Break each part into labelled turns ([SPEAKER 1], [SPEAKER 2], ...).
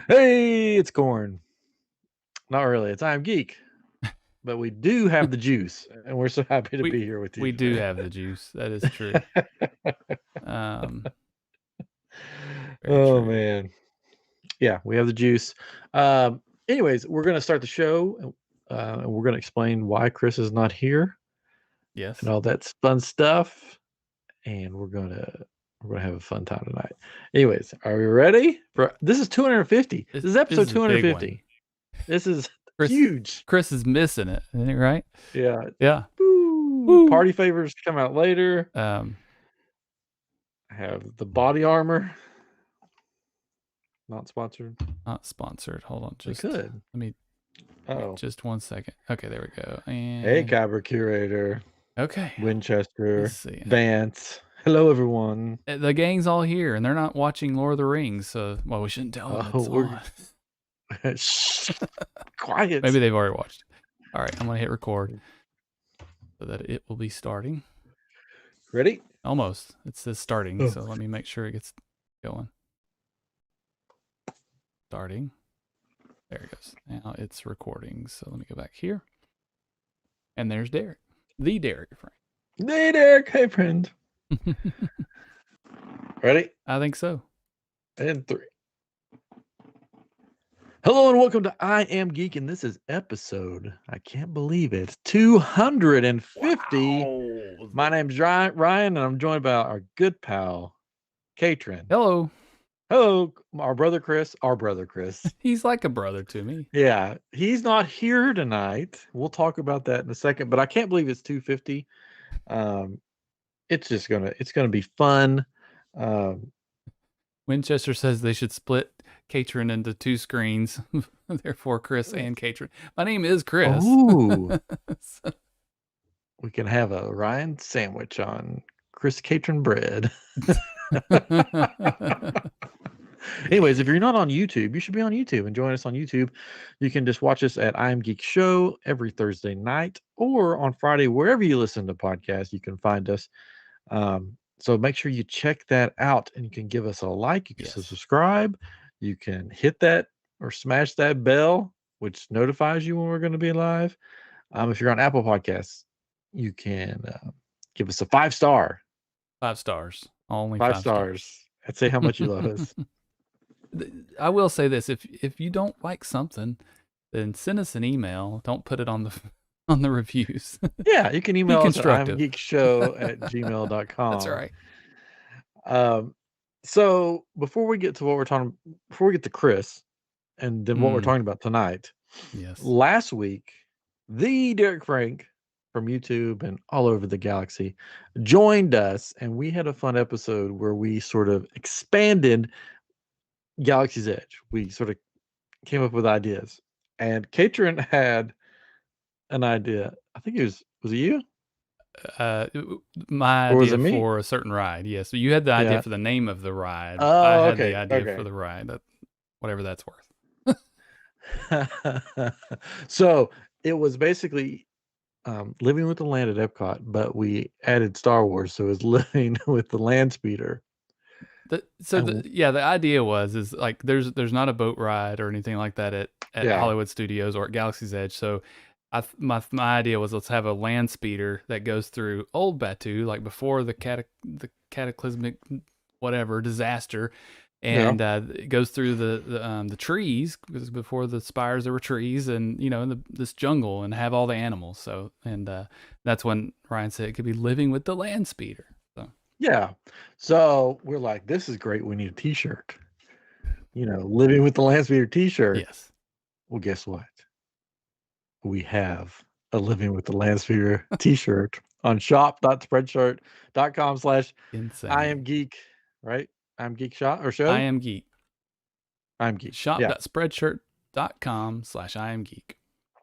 [SPEAKER 1] Hey, it's corn. Not really. It's I'm Geek, but we do have the juice, and we're so happy to
[SPEAKER 2] We
[SPEAKER 1] be here with you
[SPEAKER 2] we do
[SPEAKER 1] today.
[SPEAKER 2] have the juice. That is true. Um, very
[SPEAKER 1] Oh
[SPEAKER 2] true.
[SPEAKER 1] man, yeah, we have the juice. Anyways, we're gonna start the show, and we're gonna explain why Chris is not here and
[SPEAKER 2] Yes.
[SPEAKER 1] all that fun stuff, and we're gonna have a fun time tonight. Anyways, are we ready? For this is 250.
[SPEAKER 2] This
[SPEAKER 1] This is
[SPEAKER 2] this
[SPEAKER 1] episode
[SPEAKER 2] is a big one.
[SPEAKER 1] 250. This is
[SPEAKER 2] Chris
[SPEAKER 1] huge.
[SPEAKER 2] Chris is missing it, isn't it right?
[SPEAKER 1] Yeah.
[SPEAKER 2] Yeah.
[SPEAKER 1] Woo.
[SPEAKER 2] Woo.
[SPEAKER 1] Party favors come out later.
[SPEAKER 2] Um,
[SPEAKER 1] I have the body armor. Not sponsored.
[SPEAKER 2] not sponsored. Hold on,
[SPEAKER 1] We
[SPEAKER 2] just
[SPEAKER 1] could.
[SPEAKER 2] let me
[SPEAKER 1] Oh.
[SPEAKER 2] just 1 second. Okay, there we go.
[SPEAKER 1] Hey,
[SPEAKER 2] And
[SPEAKER 1] Kyber Curator.
[SPEAKER 2] okay,
[SPEAKER 1] Winchester.
[SPEAKER 2] let's see.
[SPEAKER 1] Vance. Hello, everyone.
[SPEAKER 2] The gang's all here, and they're not watching Lord of the Rings. So, well, we shouldn't tell them it's
[SPEAKER 1] We're
[SPEAKER 2] on.
[SPEAKER 1] shh. Quiet.
[SPEAKER 2] Maybe they've already watched. All right, I'm gonna hit record so that it will be starting.
[SPEAKER 1] Ready?
[SPEAKER 2] Almost. It says starting,
[SPEAKER 1] Oh.
[SPEAKER 2] so let me make sure it gets going. Starting. There it goes. Now it's recording. So let me go back here. And there's Derek. The Derek Frank.
[SPEAKER 1] Hey, Derek. Hey, friend. Ready?
[SPEAKER 2] I think so.
[SPEAKER 1] And 3. Hello and welcome to I Am Geek, and this is episode, I can't believe it, 250.
[SPEAKER 2] Wow.
[SPEAKER 1] My name's Ryan, and I'm joined by our good pal, Katrin.
[SPEAKER 2] Hello.
[SPEAKER 1] Hello, our brother Chris.
[SPEAKER 2] He's like a brother to me.
[SPEAKER 1] Yeah, he's not here tonight. We'll talk about that in a second, but I can't believe it's 250. It's gonna be fun.
[SPEAKER 2] Winchester says they should split Katrin into 2 screens. Therefore, Chris and Katrin. My name is Chris.
[SPEAKER 1] Ooh.
[SPEAKER 2] So,
[SPEAKER 1] We can have a Ryan sandwich on Chris Katrin bread. Anyways, if you're not on YouTube, you should be on YouTube and join us on YouTube. You can just watch us at iamGEEKshow every Thursday night or on Friday, wherever you listen to podcasts, you can find us. So make sure you check that out, and you can give us a like, you can subscribe, you can hit that or smash that bell, which notifies you when we're going to be live. If you're on Apple Podcasts, you can give us a 5-star.
[SPEAKER 2] 5 stars. Only
[SPEAKER 1] 5
[SPEAKER 2] 5
[SPEAKER 1] stars. And say how much you love us.
[SPEAKER 2] I will say this: if you don't like something, then send us an email. Don't put it on the reviews.
[SPEAKER 1] Yeah, you can email us at
[SPEAKER 2] constructive.
[SPEAKER 1] iamGEEKshow@gmail.com.
[SPEAKER 2] That's right.
[SPEAKER 1] So before we get to Chris, and then what we're talking about tonight.
[SPEAKER 2] Yes.
[SPEAKER 1] Last week, the Derek Frank from YouTube and all over the galaxy joined us, and we had a fun episode where we sort of expanded Galaxy's Edge. We sort of came up with ideas, and Katrin had an idea. I think was it you?
[SPEAKER 2] My
[SPEAKER 1] Or was
[SPEAKER 2] idea
[SPEAKER 1] it me?
[SPEAKER 2] for a certain ride. Yes. So you had the idea
[SPEAKER 1] Yeah.
[SPEAKER 2] for the name of the ride.
[SPEAKER 1] Oh,
[SPEAKER 2] I had
[SPEAKER 1] okay.
[SPEAKER 2] the idea
[SPEAKER 1] Okay.
[SPEAKER 2] for the ride. Whatever that's worth.
[SPEAKER 1] So it was basically living with the land at Epcot, but we added Star Wars, so it was living with the Landspeeder.
[SPEAKER 2] The idea is like there's not a boat ride or anything like that at
[SPEAKER 1] Yeah.
[SPEAKER 2] Hollywood Studios or at Galaxy's Edge. So my idea was, let's have a land speeder that goes through old Batuu, like before the cataclysmic whatever disaster, and it goes through the trees, because before the spires there were trees, and in this jungle, and have all the animals. So that's when Ryan said it could be living with the land speeder.
[SPEAKER 1] Yeah. So we're like, this is great. We need a t-shirt. Living with the Landspeeder t-shirt.
[SPEAKER 2] Yes.
[SPEAKER 1] Well, guess what? We have a Living with the Landspeeder t-shirt on shop.spreadshirt.com/iamGEEK, right? iamGEEK shop or show?
[SPEAKER 2] iamGEEK.
[SPEAKER 1] iamGEEK.
[SPEAKER 2] Shop.spreadshirt.com/iamGEEK.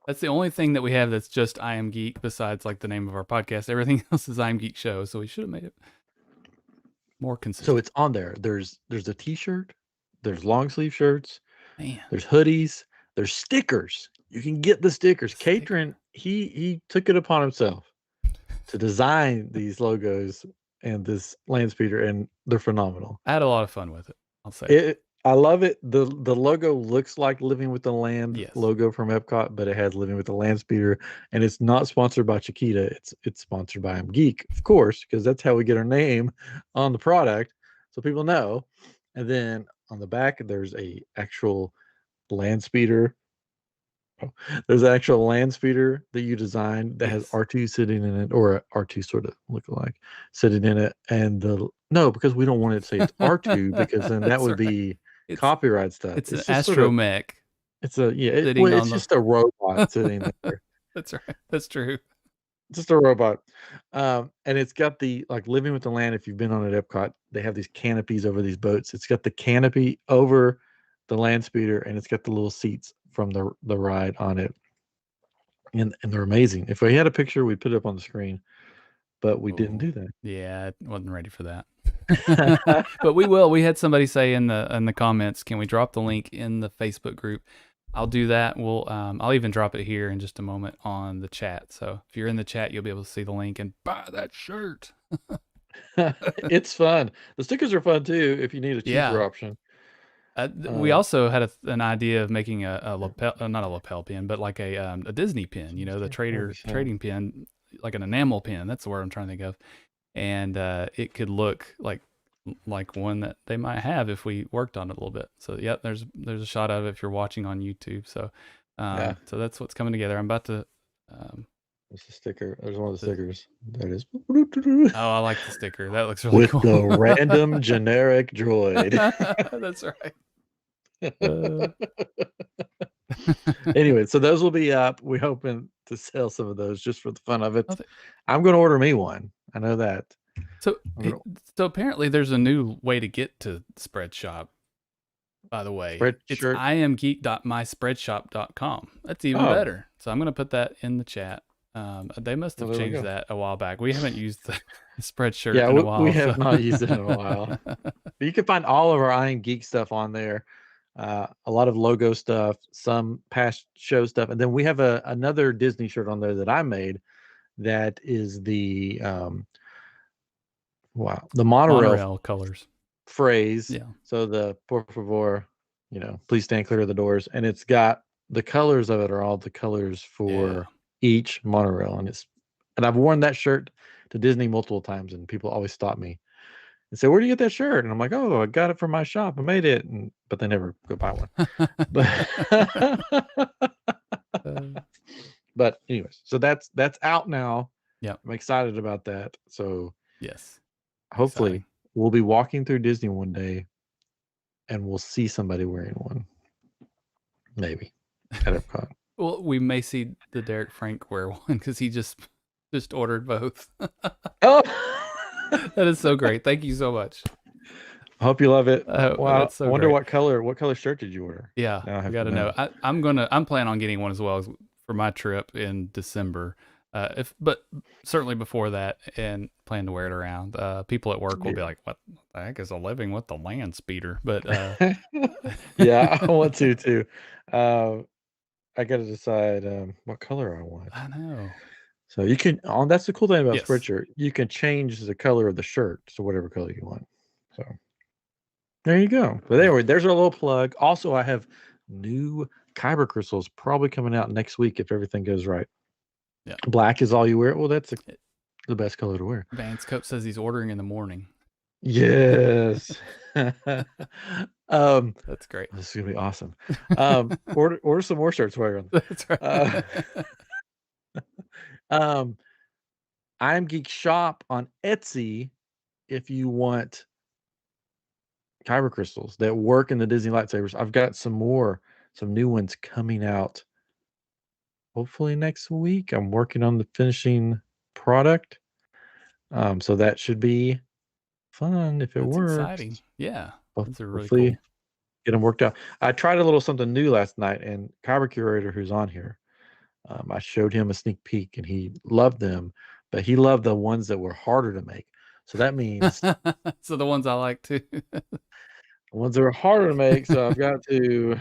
[SPEAKER 2] That's the only thing that we have that's just iamGEEK besides like the name of our podcast. Everything else is iamGEEKshow, so we should have made it more consistent.
[SPEAKER 1] So it's on there. There's a t-shirt, there's long sleeve shirts,
[SPEAKER 2] Man.
[SPEAKER 1] There's hoodies, there's stickers. You can get the stickers. Katrin, he took it upon himself to design these logos and this Landspeeder, and they're phenomenal.
[SPEAKER 2] I had a lot of fun with it. I'll say
[SPEAKER 1] I love it. The logo looks like Living with the Land
[SPEAKER 2] Yes.
[SPEAKER 1] logo from Epcot, but it has Living with the Landspeeder, and it's not sponsored by Chiquita. It's sponsored by iamGEEK, of course, because that's how we get our name on the product, so people know. And then on the back, there's a actual Landspeeder. Oh, there's an actual Landspeeder that you designed that has
[SPEAKER 2] Yes.
[SPEAKER 1] R2 sitting in it, or a R2 sort of look like sitting in it, and the no, because we don't want it to say it's R2 because then that
[SPEAKER 2] That's
[SPEAKER 1] would
[SPEAKER 2] right.
[SPEAKER 1] be
[SPEAKER 2] It's
[SPEAKER 1] copyright stuff.
[SPEAKER 2] it's an
[SPEAKER 1] It's just sort of
[SPEAKER 2] astromech
[SPEAKER 1] it's a yeah,
[SPEAKER 2] sitting
[SPEAKER 1] well,
[SPEAKER 2] on
[SPEAKER 1] it's
[SPEAKER 2] the.
[SPEAKER 1] just a robot sitting there.
[SPEAKER 2] That's right. That's true.
[SPEAKER 1] Just a robot. And it's got the like Living with the Land. If you've been on at Epcot, they have these canopies over these boats. It's got the canopy over the land speeder, and it's got the little seats from the ride on it. And they're amazing. If we had a picture, we'd put it up on the screen, but we didn't
[SPEAKER 2] Oh,
[SPEAKER 1] do
[SPEAKER 2] yeah, I wasn't ready for that.
[SPEAKER 1] that.
[SPEAKER 2] But we will. We had somebody say in the comments, can we drop the link in the Facebook group? I'll do that. I'll even drop it here in just a moment on the chat. So if you're in the chat, you'll be able to see the link and buy that shirt.
[SPEAKER 1] It's fun. The stickers are fun too if you need a cheaper
[SPEAKER 2] Yeah.
[SPEAKER 1] option.
[SPEAKER 2] We
[SPEAKER 1] Um,
[SPEAKER 2] also had an idea of making a lapel, not a lapel pin, but like a Disney pin. You know, the trading pin, like an enamel pin. That's the word I'm trying to think of, and it could look like one that they might have if we worked on it a little bit. So yep, there's a shot of it if you're watching on YouTube. So
[SPEAKER 1] yeah,
[SPEAKER 2] so that's what's coming together. I'm about to.
[SPEAKER 1] there's a sticker. There's one of the
[SPEAKER 2] to
[SPEAKER 1] stickers. There it is.
[SPEAKER 2] oh, I like the sticker. That looks really
[SPEAKER 1] With
[SPEAKER 2] cool.
[SPEAKER 1] the random generic droid.
[SPEAKER 2] That's right. Uh,
[SPEAKER 1] Anyway, so those will be up. We're hoping to sell some of those just for the fun of it.
[SPEAKER 2] Okay.
[SPEAKER 1] I'm going to order me one. I know that.
[SPEAKER 2] So,
[SPEAKER 1] I'm gonna
[SPEAKER 2] so apparently there's a new way to get to Spreadshop. By the way, it's
[SPEAKER 1] Spreadshirt.
[SPEAKER 2] iamgeek.myspreadshop.com. That's even
[SPEAKER 1] Oh,
[SPEAKER 2] better. So I'm going to put that in the chat. They must
[SPEAKER 1] well,
[SPEAKER 2] have
[SPEAKER 1] there we
[SPEAKER 2] changed
[SPEAKER 1] go.
[SPEAKER 2] that a while back. We haven't used the Spreadshirt
[SPEAKER 1] Yeah,
[SPEAKER 2] in a
[SPEAKER 1] we
[SPEAKER 2] while.
[SPEAKER 1] have
[SPEAKER 2] So.
[SPEAKER 1] not used it in a while. But you can find all of our I Am Geek stuff on there. A lot of logo stuff, some past show stuff, and then we have another Disney shirt on there that I made. That is the the monorail
[SPEAKER 2] Monorail colors.
[SPEAKER 1] phrase.
[SPEAKER 2] Yeah.
[SPEAKER 1] So the por favor, please stand clear of the doors, and it's got the colors of it are all the colors
[SPEAKER 2] Yeah.
[SPEAKER 1] for each monorail, and I've worn that shirt to Disney multiple times, and people always stop me and say, "Where do you get that shirt?" And I'm like, "Oh, I got it from my shop. I made it," but they never go buy one. But but anyways, so that's out now.
[SPEAKER 2] Yep.
[SPEAKER 1] I'm excited about that. So
[SPEAKER 2] Yes.
[SPEAKER 1] hopefully
[SPEAKER 2] Exciting.
[SPEAKER 1] we'll be walking through Disney one day and we'll see somebody wearing one. Maybe at Epcot.
[SPEAKER 2] Well, we may see the Derek Frank wear one because he just ordered both.
[SPEAKER 1] Oh,
[SPEAKER 2] That is so great. Thank you so much.
[SPEAKER 1] I hope you love it. Wow,
[SPEAKER 2] That's
[SPEAKER 1] I
[SPEAKER 2] so
[SPEAKER 1] wonder
[SPEAKER 2] great.
[SPEAKER 1] what color shirt did you order?
[SPEAKER 2] Yeah,
[SPEAKER 1] Now I
[SPEAKER 2] I
[SPEAKER 1] have
[SPEAKER 2] got
[SPEAKER 1] to
[SPEAKER 2] to know. I'm planning on getting one as well for my trip in December. But certainly before that, and plan to wear it around. People at work will be like, "What the heck is a living with the land speeder?" But
[SPEAKER 1] Yeah, I want to too. I got to decide what color I want.
[SPEAKER 2] I know.
[SPEAKER 1] So you can that's the cool thing about
[SPEAKER 2] Yes.
[SPEAKER 1] Spreadshirt. You can change the color of the shirt to whatever color you want. So there you go. But
[SPEAKER 2] Yeah.
[SPEAKER 1] anyway, there's our little plug. Also, I have new kyber crystals probably coming out next week if everything goes right.
[SPEAKER 2] Yeah.
[SPEAKER 1] Black is all you wear. Well, that's the best color to wear.
[SPEAKER 2] Vance Cope says he's ordering in the morning.
[SPEAKER 1] Yes.
[SPEAKER 2] That's great.
[SPEAKER 1] This is gonna be awesome. Order some more shirts while you're on.
[SPEAKER 2] That's right.
[SPEAKER 1] Uh, um, I'm Geek Shop on Etsy if you want kyber crystals that work in the Disney lightsabers. I've got some new ones coming out hopefully next week. I'm working on the finishing product. So that should be fun if it
[SPEAKER 2] That's
[SPEAKER 1] works.
[SPEAKER 2] exciting. Yeah. Those are really
[SPEAKER 1] Hopefully
[SPEAKER 2] cool.
[SPEAKER 1] get them worked out. I tried a little something new last night, and Kyber Curator, who's on here, I showed him a sneak peek, and he loved them, but he loved the ones that were harder to make. So that means
[SPEAKER 2] So the ones I like too.
[SPEAKER 1] the ones that are harder to make. So I've got to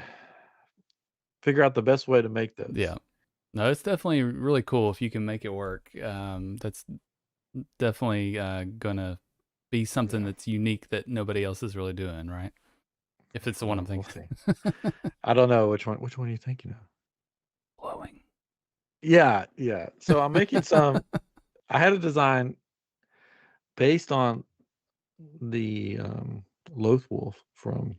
[SPEAKER 1] figure out the best way to make those.
[SPEAKER 2] Yeah. No, it's definitely really cool if you can make it work. That's definitely gonna be something that's unique that nobody else is really doing, right? If it's the one I'm
[SPEAKER 1] We'll
[SPEAKER 2] thinking.
[SPEAKER 1] see. I don't know which one. Which one are you thinking of?
[SPEAKER 2] Blowing.
[SPEAKER 1] Yeah, yeah. So I'm making some. I had a design based on the Loth Wolf from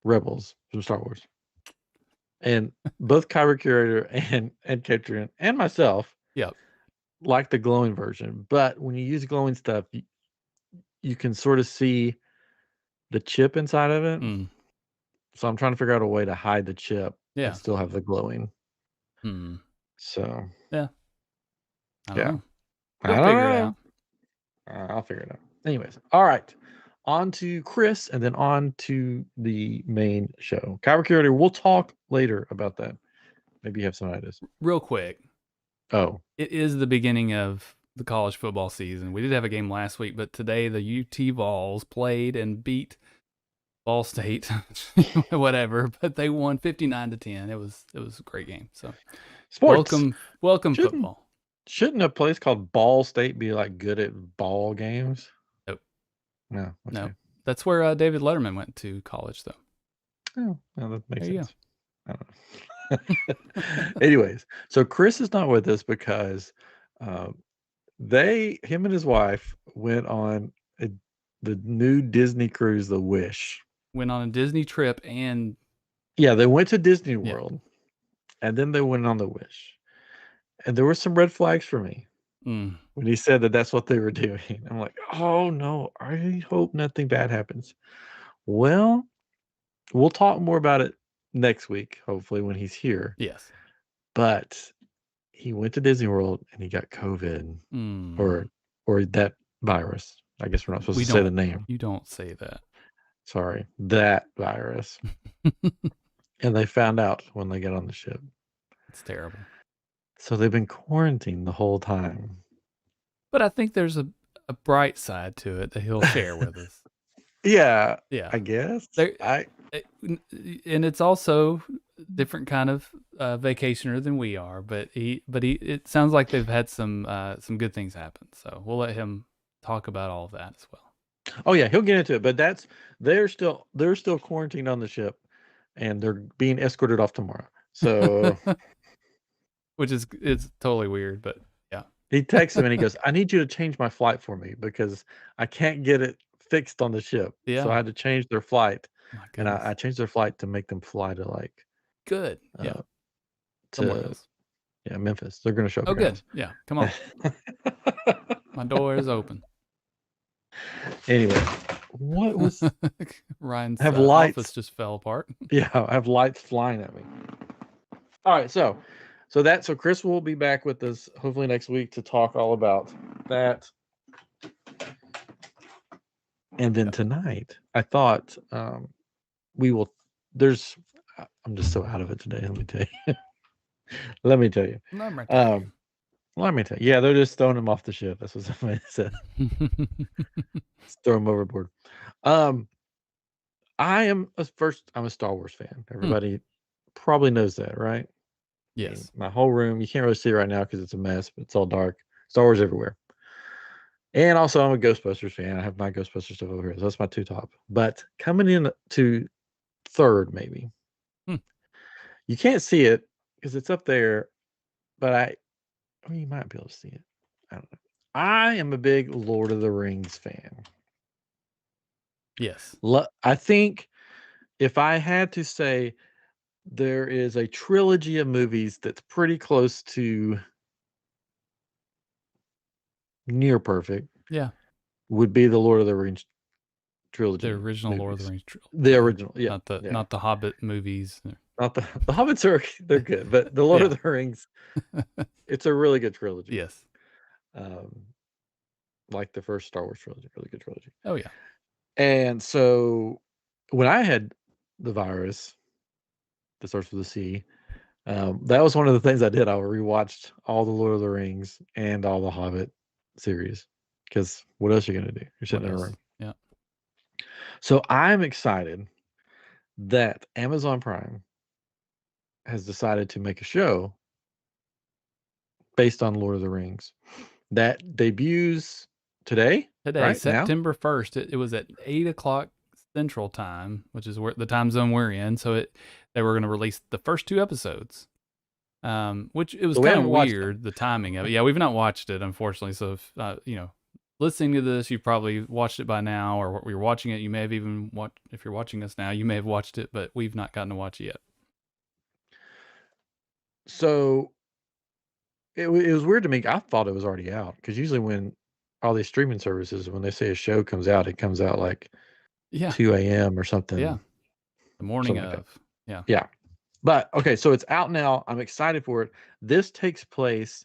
[SPEAKER 1] Rebels from Star Wars, and both Kyber Curator and Katrin and myself
[SPEAKER 2] Yep.
[SPEAKER 1] like the glowing version. But when you use glowing stuff, you can sort of see the chip inside of it.
[SPEAKER 2] Mm.
[SPEAKER 1] So I'm trying to figure out a way to hide the chip
[SPEAKER 2] Yeah.
[SPEAKER 1] and still have the glowing.
[SPEAKER 2] Hmm.
[SPEAKER 1] So
[SPEAKER 2] Yeah. I don't
[SPEAKER 1] yeah,
[SPEAKER 2] know.
[SPEAKER 1] I
[SPEAKER 2] You'll
[SPEAKER 1] don't
[SPEAKER 2] figure it
[SPEAKER 1] know.
[SPEAKER 2] out.
[SPEAKER 1] I'll figure it out. Anyways, all right. On to Chris, and then on to the main show. Kyber Curator, we'll talk later about that. Maybe you have some ideas.
[SPEAKER 2] Real quick.
[SPEAKER 1] Oh,
[SPEAKER 2] It is the beginning of the college football season. We did have a game last week, but today the UT Vols played and beat Ball State, whatever. But they won 59-10. It was a great game. So
[SPEAKER 1] sports.
[SPEAKER 2] welcome
[SPEAKER 1] Shouldn't
[SPEAKER 2] football.
[SPEAKER 1] shouldn't a place called Ball State be like good at ball games?
[SPEAKER 2] Nope.
[SPEAKER 1] No. Okay.
[SPEAKER 2] Nope. That's where David Letterman went to college, though.
[SPEAKER 1] Oh, no, that makes
[SPEAKER 2] There you
[SPEAKER 1] sense. I don't know. Anyways, so Chris is not with us because um, him and his wife went on the new Disney cruise, The Wish.
[SPEAKER 2] Went on a Disney trip and
[SPEAKER 1] Yeah, they went to Disney
[SPEAKER 2] yeah.
[SPEAKER 1] World, and then they went on The Wish. And there were some red flags for me when he said that that's what they were doing. I'm like, oh no, I hope nothing bad happens. Well, we'll talk more about it next week, hopefully when he's here.
[SPEAKER 2] Yes.
[SPEAKER 1] But he went to Disney World and he got COVID or that virus. I guess we're not supposed to say the name.
[SPEAKER 2] You don't say that.
[SPEAKER 1] Sorry, that virus. And they found out when they got on the ship.
[SPEAKER 2] It's terrible.
[SPEAKER 1] So they've been quarantined the whole time.
[SPEAKER 2] But I think there's a bright side to it that he'll share with us.
[SPEAKER 1] Yeah.
[SPEAKER 2] Yeah.
[SPEAKER 1] I guess.
[SPEAKER 2] And it's also different kind of vacationer than we are, but it sounds like they've had some good things happen. So we'll let him talk about all of that as well.
[SPEAKER 1] Oh yeah, he'll get into it, but they're still quarantined on the ship and they're being escorted off tomorrow. So
[SPEAKER 2] which is it's totally weird, but yeah.
[SPEAKER 1] He texts him and he goes, I need you to change my flight for me because I can't get it fixed on the ship.
[SPEAKER 2] Yeah.
[SPEAKER 1] So I had to change their flight.
[SPEAKER 2] My
[SPEAKER 1] and
[SPEAKER 2] goodness.
[SPEAKER 1] I changed their flight to make them fly to like
[SPEAKER 2] Good. Yeah.
[SPEAKER 1] Somewhere else. Yeah, Memphis. They're gonna show up.
[SPEAKER 2] Oh, good. Yeah. Come on. My door is open.
[SPEAKER 1] Anyway, what was
[SPEAKER 2] Ryan's
[SPEAKER 1] lights
[SPEAKER 2] office just fell apart.
[SPEAKER 1] Yeah, I have lights flying at me. All right, so Chris will be back with us hopefully next week to talk all about that. And then tonight, I thought we will. I'm just so out of it today. Let me tell you. Let me tell you. Let me tell you. Yeah, they're just throwing him off the ship. That's what somebody said. Throw him overboard. I'm a Star Wars fan. Everybody probably knows that, right?
[SPEAKER 2] Yes.
[SPEAKER 1] I mean, my whole room, you can't really see it right now because it's a mess, but it's all dark. Star Wars everywhere. And also, I'm a Ghostbusters fan. I have my Ghostbusters stuff over here. So that's my two top. But coming in to third, maybe. You can't see it because it's up there, but I mean, you might be able to see it. I don't know. I am a big Lord of the Rings fan.
[SPEAKER 2] Yes.
[SPEAKER 1] I think if I had to say there is a trilogy of movies that's pretty close to near perfect.
[SPEAKER 2] Yeah.
[SPEAKER 1] Would be the Lord of the Rings trilogy.
[SPEAKER 2] The original movies. Lord of the Rings trilogy.
[SPEAKER 1] The original, yeah.
[SPEAKER 2] Not the Hobbit movies.
[SPEAKER 1] Not the Hobbits they're good, but the Lord of the Rings, it's a really good trilogy.
[SPEAKER 2] Yes.
[SPEAKER 1] Like the first Star Wars trilogy, really good trilogy.
[SPEAKER 2] Oh yeah.
[SPEAKER 1] And so when I had the virus that starts with a C, that was one of the things I did. I rewatched all the Lord of the Rings and all the Hobbit series because what else are you gonna do? You're sitting in a room.
[SPEAKER 2] Yeah.
[SPEAKER 1] So I'm excited that Amazon Prime has decided to make a show based on Lord of the Rings that debuts today, right?
[SPEAKER 2] September 1st. It was at 8:00 Central Time, which is where the time zone we're in. So they were going to release the first 2 episodes, which it was
[SPEAKER 1] So we
[SPEAKER 2] kind of
[SPEAKER 1] haven't watched them.
[SPEAKER 2] weird, the timing of it. Yeah, we've not watched it, unfortunately. So if listening to this, you've probably watched it by now, or you're watching it. You may have even watched. If you're watching us now, you may have watched it, but we've not gotten to watch it yet.
[SPEAKER 1] So it was weird to me. I thought it was already out because usually when all these streaming services, when they say a show comes out, it comes out like
[SPEAKER 2] Yeah,
[SPEAKER 1] 2 a.m. or
[SPEAKER 2] yeah,
[SPEAKER 1] something,
[SPEAKER 2] the morning
[SPEAKER 1] something like that.
[SPEAKER 2] of. Yeah.
[SPEAKER 1] Yeah. But okay, so it's out now. I'm excited for it. This takes place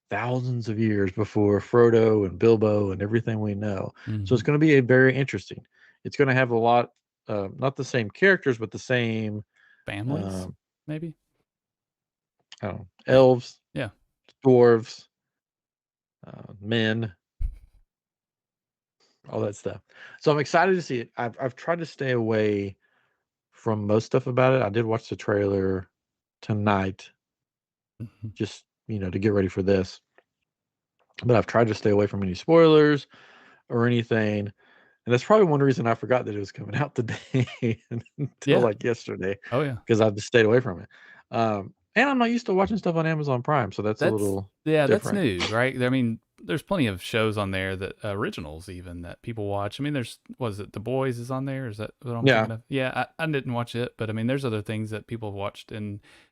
[SPEAKER 1] thousands of years before Frodo and Bilbo and everything we know. So it's
[SPEAKER 2] Mhm.
[SPEAKER 1] going to be a very interesting. It's going to have a lot, not the same characters, but the same,
[SPEAKER 2] Families,
[SPEAKER 1] um,
[SPEAKER 2] maybe.
[SPEAKER 1] I don't know,
[SPEAKER 2] Yeah.
[SPEAKER 1] elves,
[SPEAKER 2] Yeah.
[SPEAKER 1] dwarves, men, all that stuff. So I'm excited to see it. I've tried to stay away from most stuff about it. I did watch the trailer tonight,
[SPEAKER 2] Mhm.
[SPEAKER 1] just to get ready for this. But I've tried to stay away from any spoilers or anything. And that's probably one reason I forgot that it was coming out today until
[SPEAKER 2] Yeah.
[SPEAKER 1] like yesterday,
[SPEAKER 2] Oh yeah.
[SPEAKER 1] because I've just stayed away from it. And I'm not used to watching stuff on Amazon Prime, so that's a little
[SPEAKER 2] That's
[SPEAKER 1] different.
[SPEAKER 2] news, right? I mean, there's plenty of shows on there that originals even that people watch. I mean, was it The Boys is on there? Is that what I'm
[SPEAKER 1] Yeah.
[SPEAKER 2] thinking of? Yeah, I didn't watch it, but I mean, there's other things that people have watched,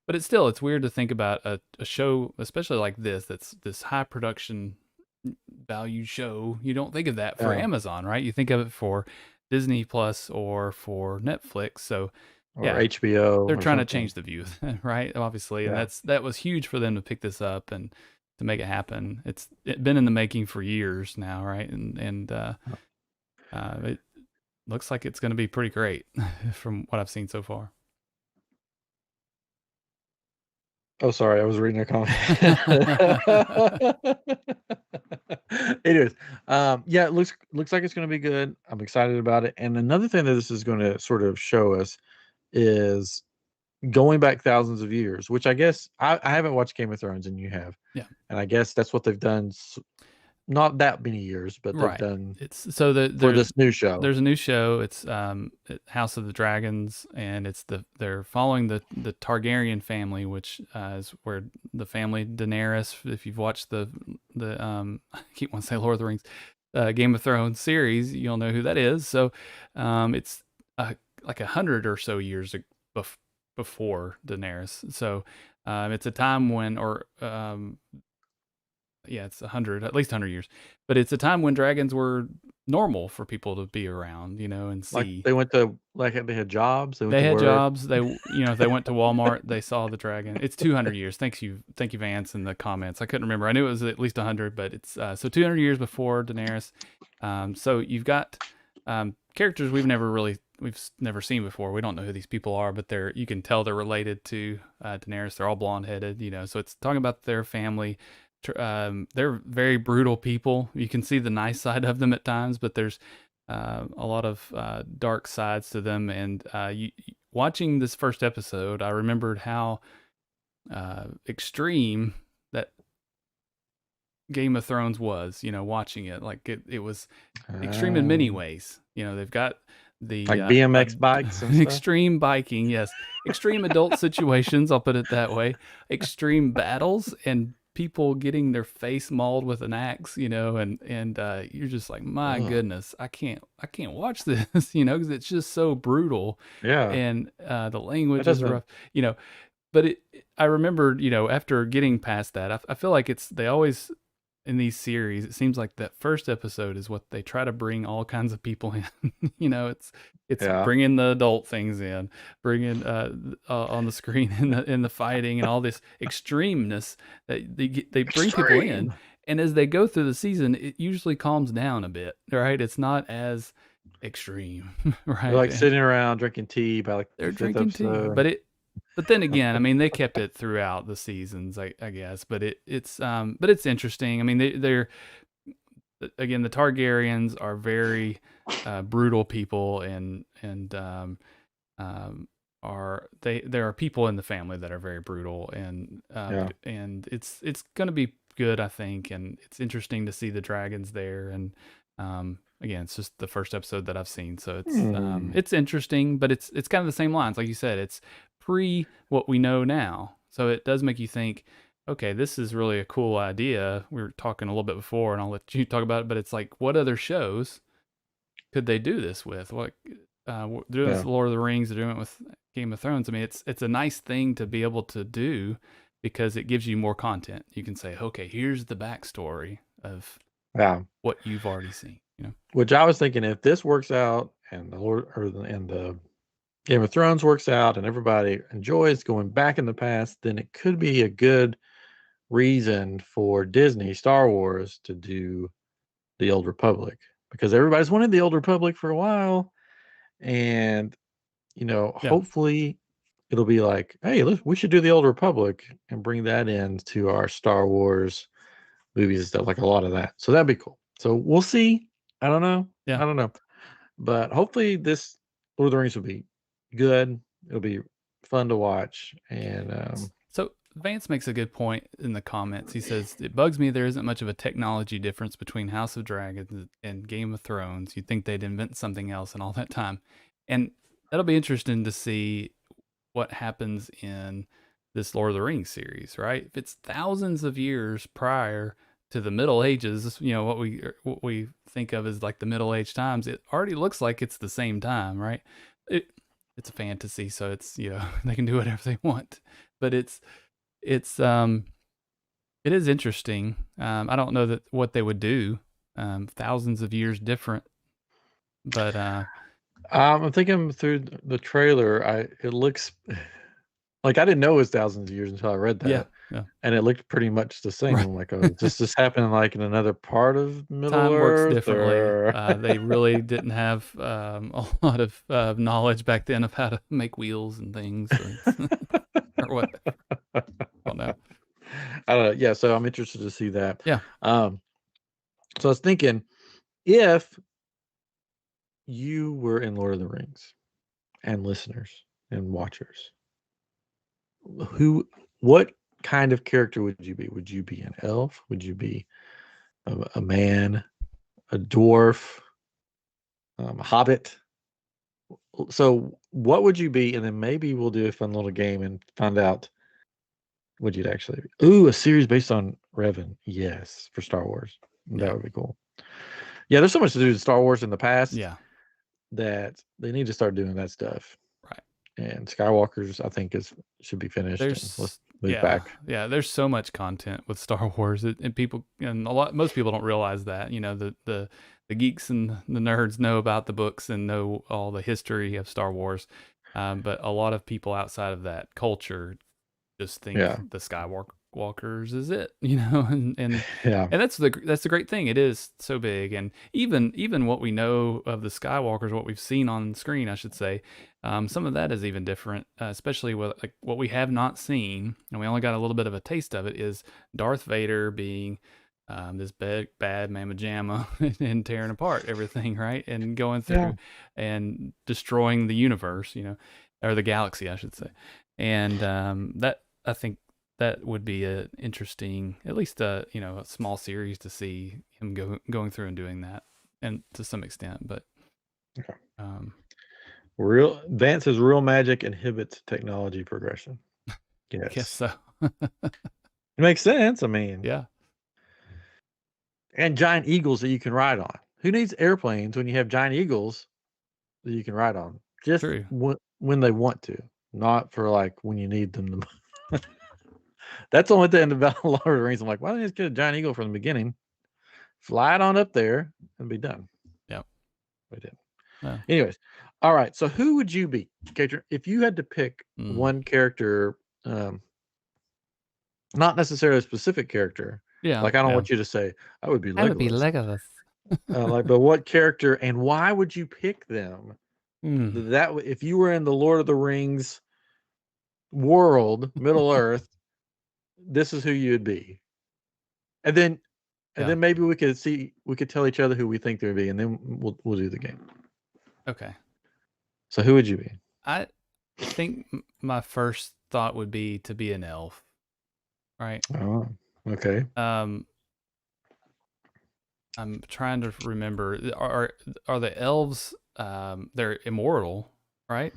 [SPEAKER 2] but it's weird to think about a show, especially like this, that's this high production value show. You don't think of that for
[SPEAKER 1] Yeah.
[SPEAKER 2] Amazon, right? You think of it for Disney Plus or for Netflix. So
[SPEAKER 1] Or
[SPEAKER 2] yeah,
[SPEAKER 1] HBO
[SPEAKER 2] they're
[SPEAKER 1] or
[SPEAKER 2] trying to
[SPEAKER 1] something.
[SPEAKER 2] change the view, right? Obviously, and
[SPEAKER 1] Yeah.
[SPEAKER 2] that was huge for them to pick this up and to make it happen. It's been in the making for years now, right? And it looks like it's going to be pretty great from what I've seen so far.
[SPEAKER 1] Oh, sorry, I was reading a comment. Anyways, yeah, it looks like it's going to be good. I'm excited about it. And another thing that this is going to sort of show us is going back thousands of years, which I guess I haven't watched Game of Thrones and you have,
[SPEAKER 2] Yeah.
[SPEAKER 1] and I guess that's what they've done. Not that many years, but they've
[SPEAKER 2] Right.
[SPEAKER 1] done
[SPEAKER 2] It's so
[SPEAKER 1] for this new show.
[SPEAKER 2] there's a new show. It's House of the Dragons, and they're following the Targaryen family, which is where the family Daenerys. If you've watched the I keep wanting to say Lord of the Rings, Game of Thrones series, you'll know who that is. So it's like 100 or so years before Daenerys. So it's a time when yeah, it's 100, at least 100 years. But it's a time when dragons were normal for people to be around, and
[SPEAKER 1] Like
[SPEAKER 2] see.
[SPEAKER 1] they went to like they had jobs, they went
[SPEAKER 2] They
[SPEAKER 1] to
[SPEAKER 2] had
[SPEAKER 1] work.
[SPEAKER 2] jobs. They went to Walmart. They saw the dragon. It's 200 years. Thank you, Vance, in the comments. I couldn't remember. I knew it was at least 100, but it's so 200 years before Daenerys. So you've got characters we've never seen before. We don't know who these people are, but you can tell they're related to Daenerys. They're all blonde headed, So it's talking about their family. They're very brutal people. You can see the nice side of them at times, but there's a lot of dark sides to them. And watching this first episode, I remembered how extreme that Game of Thrones was. Watching it, like it was extreme in many
[SPEAKER 1] Um,
[SPEAKER 2] ways. They've got the
[SPEAKER 1] like BMX bikes and stuff.
[SPEAKER 2] extreme biking, yes, extreme adult situations. I'll put it that way. Extreme battles and people getting their face mauled with an axe, and you're just like, my
[SPEAKER 1] Ugh.
[SPEAKER 2] goodness, I can't watch this, because it's just so brutal,
[SPEAKER 1] Yeah,
[SPEAKER 2] and the
[SPEAKER 1] that
[SPEAKER 2] language is
[SPEAKER 1] doesn't.
[SPEAKER 2] rough, But I remembered, after getting past that, I feel like they always in these series, it seems like that first episode is what they try to bring all kinds of people in. It's
[SPEAKER 1] Yeah.
[SPEAKER 2] bringing the adult things in, bringing on the screen in the fighting and all this extremeness that they bring people in.
[SPEAKER 1] Extreme.
[SPEAKER 2] And as they go through the season, it usually calms down a bit, right? It's not as extreme,
[SPEAKER 1] They're
[SPEAKER 2] right?
[SPEAKER 1] like sitting around drinking tea by like the
[SPEAKER 2] They're
[SPEAKER 1] fifth
[SPEAKER 2] drinking tea,
[SPEAKER 1] episode.
[SPEAKER 2] but then again, I mean, they kept it throughout the seasons, I guess. But it's interesting. I mean, they're again, the Targaryens are very brutal people, and there are people in the family that are very brutal,
[SPEAKER 1] Yeah.
[SPEAKER 2] and it's going to be good, I think, and it's interesting to see the dragons there, and again, it's just the first episode that I've seen, so
[SPEAKER 1] Hmm.
[SPEAKER 2] it's interesting, but it's kind of the same lines, like you said. It's pre what we know now, so it does make you think. Okay, this is really a cool idea. We were talking a little bit before, and I'll let you talk about it. But it's like, what other shows could they do this with? What they're doing this
[SPEAKER 1] Yeah.
[SPEAKER 2] with Lord of the Rings, they're doing it with Game of Thrones. I mean, it's a nice thing to be able to do because it gives you more content. You can say, okay, here's the backstory of
[SPEAKER 1] Yeah.
[SPEAKER 2] what you've already seen. You know?
[SPEAKER 1] Which I was thinking, if this works out and the Game of Thrones works out and everybody enjoys going back in the past, then it could be a good reason for Disney, Star Wars, to do the Old Republic, because everybody's wanted the Old Republic for a while, and
[SPEAKER 2] Yeah.
[SPEAKER 1] hopefully it'll be like, hey, look, we should do the Old Republic and bring that into our Star Wars movies and stuff, like a lot of that. So that'd be cool. So we'll see. I don't know.
[SPEAKER 2] Yeah.
[SPEAKER 1] I don't know. But hopefully this Lord of the Rings will be good. It'll be fun to watch. And
[SPEAKER 2] So Vance makes a good point in the comments. He says, it bugs me there isn't much of a technology difference between House of Dragons and Game of Thrones. You'd think they'd invent something else in all that time. And that'll be interesting to see what happens in this Lord of the Rings series, right? If it's thousands of years prior to the Middle Ages, what we think of as like the Middle Age times, it already looks like it's the same time, right? It, it's a fantasy, so it's they can do whatever they want, but it's it is interesting. I don't know that what they would do, thousands of years different, but
[SPEAKER 1] I'm thinking through the trailer, it looks like I didn't know it was thousands of years until I read
[SPEAKER 2] yeah,
[SPEAKER 1] that.
[SPEAKER 2] yeah.
[SPEAKER 1] And it looked pretty much the same.
[SPEAKER 2] Right.
[SPEAKER 1] I'm like, oh, does this happen like in another part of Middle
[SPEAKER 2] Time works
[SPEAKER 1] Earth,
[SPEAKER 2] differently.
[SPEAKER 1] or
[SPEAKER 2] They really didn't have a lot of knowledge back then of how to make wheels and things, or what. I don't know.
[SPEAKER 1] I don't know. Yeah, so I'm interested to see that.
[SPEAKER 2] Yeah.
[SPEAKER 1] Um, so I was thinking, if you were in Lord of the Rings, and listeners and watchers, who, what kind of character would you be? Would you be an elf? Would you be a man, a dwarf, a hobbit? So, what would you be? And then maybe we'll do a fun little game and find out what you'd actually be. Ooh, a series based on Revan. Yes, for Star Wars. That
[SPEAKER 2] Yeah.
[SPEAKER 1] would be cool. Yeah, there's so much to do with Star Wars in the past
[SPEAKER 2] Yeah.
[SPEAKER 1] that they need to start doing that stuff.
[SPEAKER 2] Right.
[SPEAKER 1] And Skywalker's, I think, is should be finished, and let's
[SPEAKER 2] There's
[SPEAKER 1] move back.
[SPEAKER 2] yeah. There's so much content with Star Wars, and people and most people don't realize that. The geeks and the nerds know about the books and know all the history of Star Wars, but a lot of people outside of that culture just think
[SPEAKER 1] Yeah,
[SPEAKER 2] the Skywalkers is it, and
[SPEAKER 1] yeah,
[SPEAKER 2] that's the great thing. It is so big, and even what we know of the Skywalkers, what we've seen on screen, I should say, some of that is even different, especially with like what we have not seen, and we only got a little bit of a taste of it. Is Darth Vader being this bad mamma jamma and tearing apart everything, right, and going
[SPEAKER 1] yeah,
[SPEAKER 2] through and destroying the universe, or the galaxy, I should say, and that I think that would be a interesting, at least a small series to see him going through and doing that, and to some extent. But
[SPEAKER 1] okay.
[SPEAKER 2] um,
[SPEAKER 1] Real advances real magic inhibits technology progression.
[SPEAKER 2] I guess
[SPEAKER 1] Yes,
[SPEAKER 2] so.
[SPEAKER 1] it makes sense. I mean,
[SPEAKER 2] Yeah,
[SPEAKER 1] and giant eagles that you can ride on. Who needs airplanes when you have giant eagles that you can ride on? Just
[SPEAKER 2] true.
[SPEAKER 1] when they want to, not for like when you need them. That's the only thing about Lord of the Rings. I'm like, why don't you just get a giant eagle from the beginning, fly it on up there, and be done?
[SPEAKER 2] Yeah.
[SPEAKER 1] We did.
[SPEAKER 2] No.
[SPEAKER 1] Anyways, all right. So who would you be, character, if you had to pick
[SPEAKER 2] Mm.
[SPEAKER 1] one character? Not necessarily a specific character.
[SPEAKER 2] Yeah.
[SPEAKER 1] Like, I don't
[SPEAKER 2] Yeah.
[SPEAKER 1] want you to say, "I would be
[SPEAKER 2] I would be
[SPEAKER 1] Legolas."
[SPEAKER 2] Legolas.
[SPEAKER 1] But what character and why would you pick them?
[SPEAKER 2] Mm.
[SPEAKER 1] If you were in the Lord of the Rings world, Middle Earth, this is who you'd be. And then
[SPEAKER 2] Yeah.
[SPEAKER 1] maybe we could tell each other who we think they would be, and then we'll do the game.
[SPEAKER 2] Okay.
[SPEAKER 1] So who would you be?
[SPEAKER 2] I think my first thought would be to be an elf, right?
[SPEAKER 1] Oh, okay.
[SPEAKER 2] Um, I'm trying to remember. Are the elves? They're immortal, right?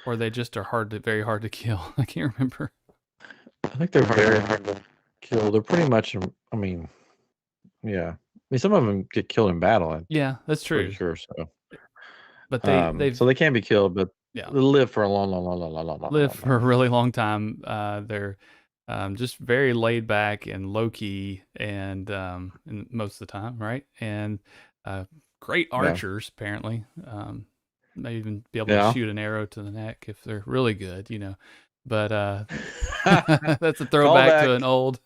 [SPEAKER 2] Or they just are very hard to kill. I can't remember.
[SPEAKER 1] I think they're very hard to kill. They're pretty much. I mean, yeah. I mean, some of them get killed in battle. I'm
[SPEAKER 2] Yeah, that's
[SPEAKER 1] pretty
[SPEAKER 2] true.
[SPEAKER 1] sure. So,
[SPEAKER 2] But they've
[SPEAKER 1] so they can be killed, but
[SPEAKER 2] yeah
[SPEAKER 1] they live for a long, long, long, long, long, long, long,
[SPEAKER 2] lived
[SPEAKER 1] long
[SPEAKER 2] for a
[SPEAKER 1] time.
[SPEAKER 2] really long time. They're just very laid back and low key, and most of the time, right? And great
[SPEAKER 1] Yeah.
[SPEAKER 2] archers, apparently. May even be able to
[SPEAKER 1] Yeah.
[SPEAKER 2] shoot an arrow to the neck if they're really good, you know. But that's a throwback to
[SPEAKER 1] Callback
[SPEAKER 2] an old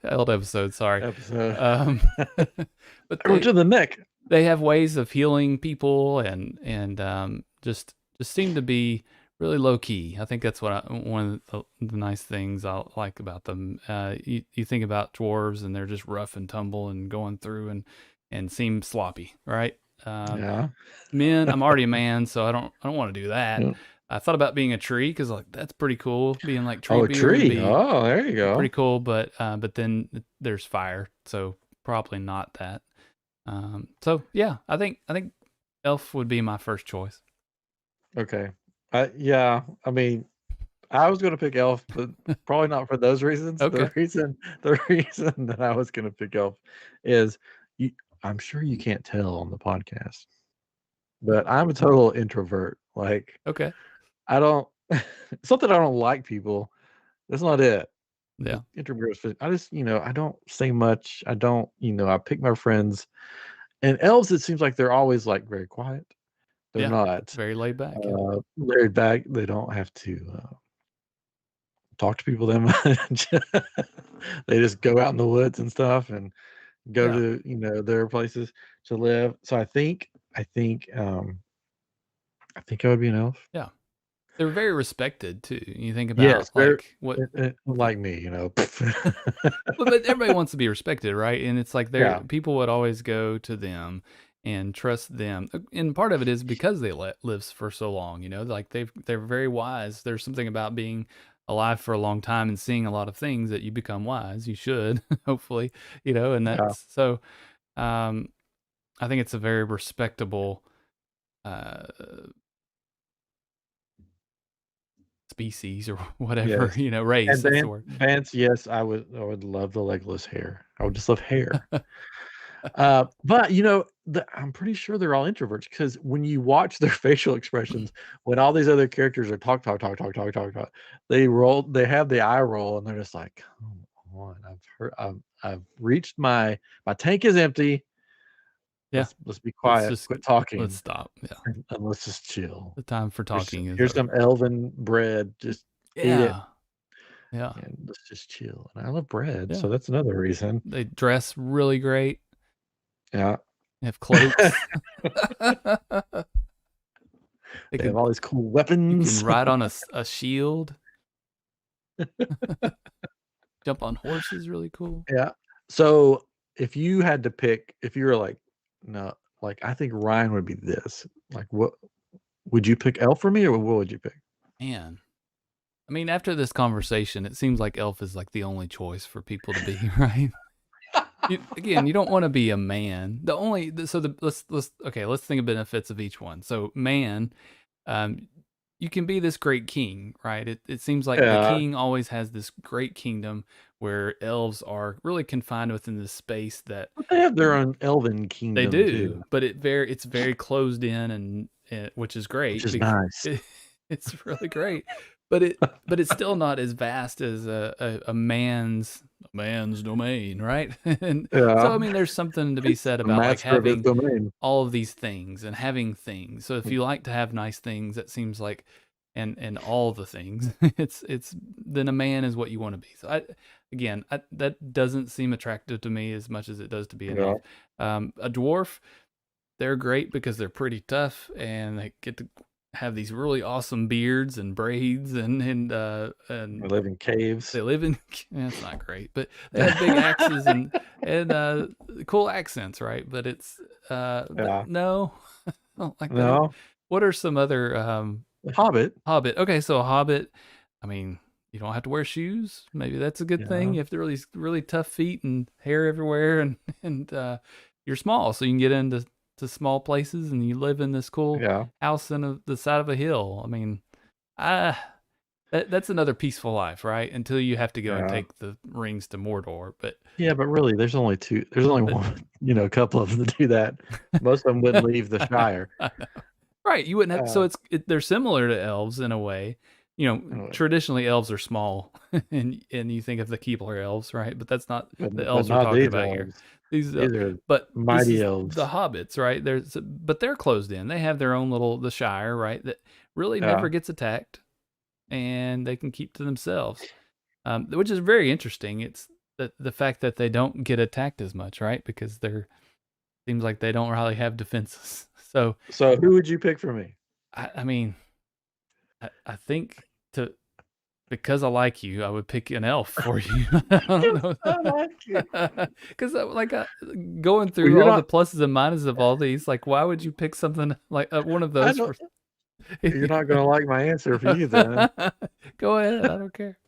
[SPEAKER 2] old episode. Sorry.
[SPEAKER 1] episode.
[SPEAKER 2] Um, but
[SPEAKER 1] Arrow to the neck.
[SPEAKER 2] they have ways of healing people and just seem to be really low key. I think that's one of the nice things I like about them. You think about dwarves and they're just rough and tumble and going through and seem sloppy, right?
[SPEAKER 1] Yeah.
[SPEAKER 2] Men, I'm already a man, so I don't want to do that.
[SPEAKER 1] Yeah.
[SPEAKER 2] I thought about being a tree because like that's pretty cool. Being like
[SPEAKER 1] Oh, a
[SPEAKER 2] Treebeard would
[SPEAKER 1] tree.
[SPEAKER 2] be
[SPEAKER 1] Oh, there you
[SPEAKER 2] pretty
[SPEAKER 1] go.
[SPEAKER 2] cool, but then there's fire, so probably not that. So yeah, I think elf would be my first choice.
[SPEAKER 1] Okay. Yeah. I mean, I was going to pick elf, but probably not for those reasons.
[SPEAKER 2] Okay.
[SPEAKER 1] The reason that I was going to pick elf is you. I'm sure you can't tell on the podcast, but I'm a total introvert. Like
[SPEAKER 2] Okay.
[SPEAKER 1] I don't. It's not that I don't like people. That's not it.
[SPEAKER 2] Yeah.
[SPEAKER 1] Introverts. I just, I don't say much. I don't, I pick my friends. And elves, it seems like they're always like very quiet. They're
[SPEAKER 2] Yeah.
[SPEAKER 1] not
[SPEAKER 2] Very laid back. Yeah.
[SPEAKER 1] laid back. They don't have to talk to people that much. They just go out in the woods and stuff and go
[SPEAKER 2] Yeah.
[SPEAKER 1] to, their places to live. So I think I would be an elf.
[SPEAKER 2] Yeah. They're very respected too. You think
[SPEAKER 1] Yes,
[SPEAKER 2] about
[SPEAKER 1] they're
[SPEAKER 2] like what
[SPEAKER 1] like me,
[SPEAKER 2] but everybody wants to be respected, right? And it's like
[SPEAKER 1] Yeah.
[SPEAKER 2] people would always go to them and trust them. And part of it is because they live for so long, you know, like they're very wise. There's something about being alive for a long time and seeing a lot of things that you become wise. You should, hopefully, you know, and
[SPEAKER 1] Yeah.
[SPEAKER 2] that's so I think it's a very respectable uh species or whatever,
[SPEAKER 1] Yes.
[SPEAKER 2] you know, race.
[SPEAKER 1] And
[SPEAKER 2] That's the word.
[SPEAKER 1] Vance, yes, I would love the legless hair. I would just love hair. But I'm pretty sure they're all introverts because when you watch their facial expressions, when all these other characters are talk, they have the eye roll and they're just like, come on, I've reached my tank is empty.
[SPEAKER 2] Yeah.
[SPEAKER 1] Let's be
[SPEAKER 2] Let's
[SPEAKER 1] quiet,
[SPEAKER 2] just
[SPEAKER 1] quit
[SPEAKER 2] let's
[SPEAKER 1] talking,
[SPEAKER 2] stop. Yeah.
[SPEAKER 1] and let's just chill.
[SPEAKER 2] The time for talking is
[SPEAKER 1] Here's some
[SPEAKER 2] over.
[SPEAKER 1] elven bread. Just eat it
[SPEAKER 2] Yeah. Yeah.
[SPEAKER 1] and let's just chill. And I love bread,
[SPEAKER 2] Yeah.
[SPEAKER 1] so that's another reason.
[SPEAKER 2] They dress really great.
[SPEAKER 1] Yeah.
[SPEAKER 2] They have cloaks.
[SPEAKER 1] They have all these cool
[SPEAKER 2] You
[SPEAKER 1] weapons.
[SPEAKER 2] can ride on a shield. Jump on horses, really cool.
[SPEAKER 1] Yeah. So if you had to pick, if you were like, no, like I think Ryan would be this. Like, what would you pick? Elf for me, or what would you pick?
[SPEAKER 2] Man. I mean, after this conversation, it seems like elf is like the only choice for people to be, right? Again, you don't want to be a man. Let's think of benefits of each one. So man, you can be this great king, right? It seems like the
[SPEAKER 1] Yeah,
[SPEAKER 2] king always has this great kingdom where elves are really confined within this space that
[SPEAKER 1] but they have their own elven
[SPEAKER 2] they
[SPEAKER 1] kingdom
[SPEAKER 2] do,
[SPEAKER 1] too,
[SPEAKER 2] but it's very closed in and which is
[SPEAKER 1] which
[SPEAKER 2] great
[SPEAKER 1] is
[SPEAKER 2] because
[SPEAKER 1] nice.
[SPEAKER 2] it's really great. But it's still not as vast as a man's domain, right? And so
[SPEAKER 1] Yeah,
[SPEAKER 2] I mean there's something to be said
[SPEAKER 1] the
[SPEAKER 2] about like
[SPEAKER 1] master of his
[SPEAKER 2] having
[SPEAKER 1] domain.
[SPEAKER 2] all of these things and having things. So if you like to have nice things, that seems like and all the things, it's then a man is what you want to be. So that doesn't seem attractive to me as much as it does to be an
[SPEAKER 1] Yeah,
[SPEAKER 2] elf. A dwarf, they're great because they're pretty tough and they get to have these really awesome beards and braids and
[SPEAKER 1] they live in caves.
[SPEAKER 2] they live in that's not great, but they have big axes and cool accents, right? But it's but
[SPEAKER 1] Yeah,
[SPEAKER 2] no, I don't like that.
[SPEAKER 1] no,
[SPEAKER 2] What are some other
[SPEAKER 1] Hobbit.
[SPEAKER 2] Hobbit? Okay, so a Hobbit. I mean, you don't have to wear shoes. Maybe that's a good thing.
[SPEAKER 1] Yeah,
[SPEAKER 2] You have to really really tough feet and hair everywhere and you're small, so you can get into small places, and you live in this cool
[SPEAKER 1] Yeah.
[SPEAKER 2] house in the side of a hill. I mean, that's another peaceful life, right? Until you have to go and
[SPEAKER 1] Yeah.
[SPEAKER 2] take the rings to Mordor. But
[SPEAKER 1] Yeah, but really, there's only one, a couple of them that do that. Most of them wouldn't leave the Shire.
[SPEAKER 2] I know. Right, you wouldn't have. So
[SPEAKER 1] Uh,
[SPEAKER 2] they're similar to elves in a way.
[SPEAKER 1] anyway,
[SPEAKER 2] Traditionally elves are small, and you think of the Keebler elves, right? But that's not the
[SPEAKER 1] but
[SPEAKER 2] elves we're
[SPEAKER 1] not
[SPEAKER 2] talking
[SPEAKER 1] these
[SPEAKER 2] about here.
[SPEAKER 1] elves.
[SPEAKER 2] These,
[SPEAKER 1] These are
[SPEAKER 2] but this
[SPEAKER 1] mighty
[SPEAKER 2] is
[SPEAKER 1] elves.
[SPEAKER 2] the hobbits, right? But they're closed in. They have their own the Shire, right? That really
[SPEAKER 1] Yeah.
[SPEAKER 2] never gets attacked, and they can keep to themselves, which is very interesting. It's the fact that they don't get attacked as much, right? Because seems like they don't really have defenses. So
[SPEAKER 1] who would you pick for me?
[SPEAKER 2] I mean, I think because I like you, I would pick an elf for you. I don't know.
[SPEAKER 1] I like you.
[SPEAKER 2] Because going through
[SPEAKER 1] you're
[SPEAKER 2] all
[SPEAKER 1] not.
[SPEAKER 2] the pluses and minuses of all these, like why would you pick something like one of
[SPEAKER 1] I
[SPEAKER 2] those
[SPEAKER 1] don't.
[SPEAKER 2] for?
[SPEAKER 1] You're not going to like my answer for you then.
[SPEAKER 2] Go ahead. I don't care.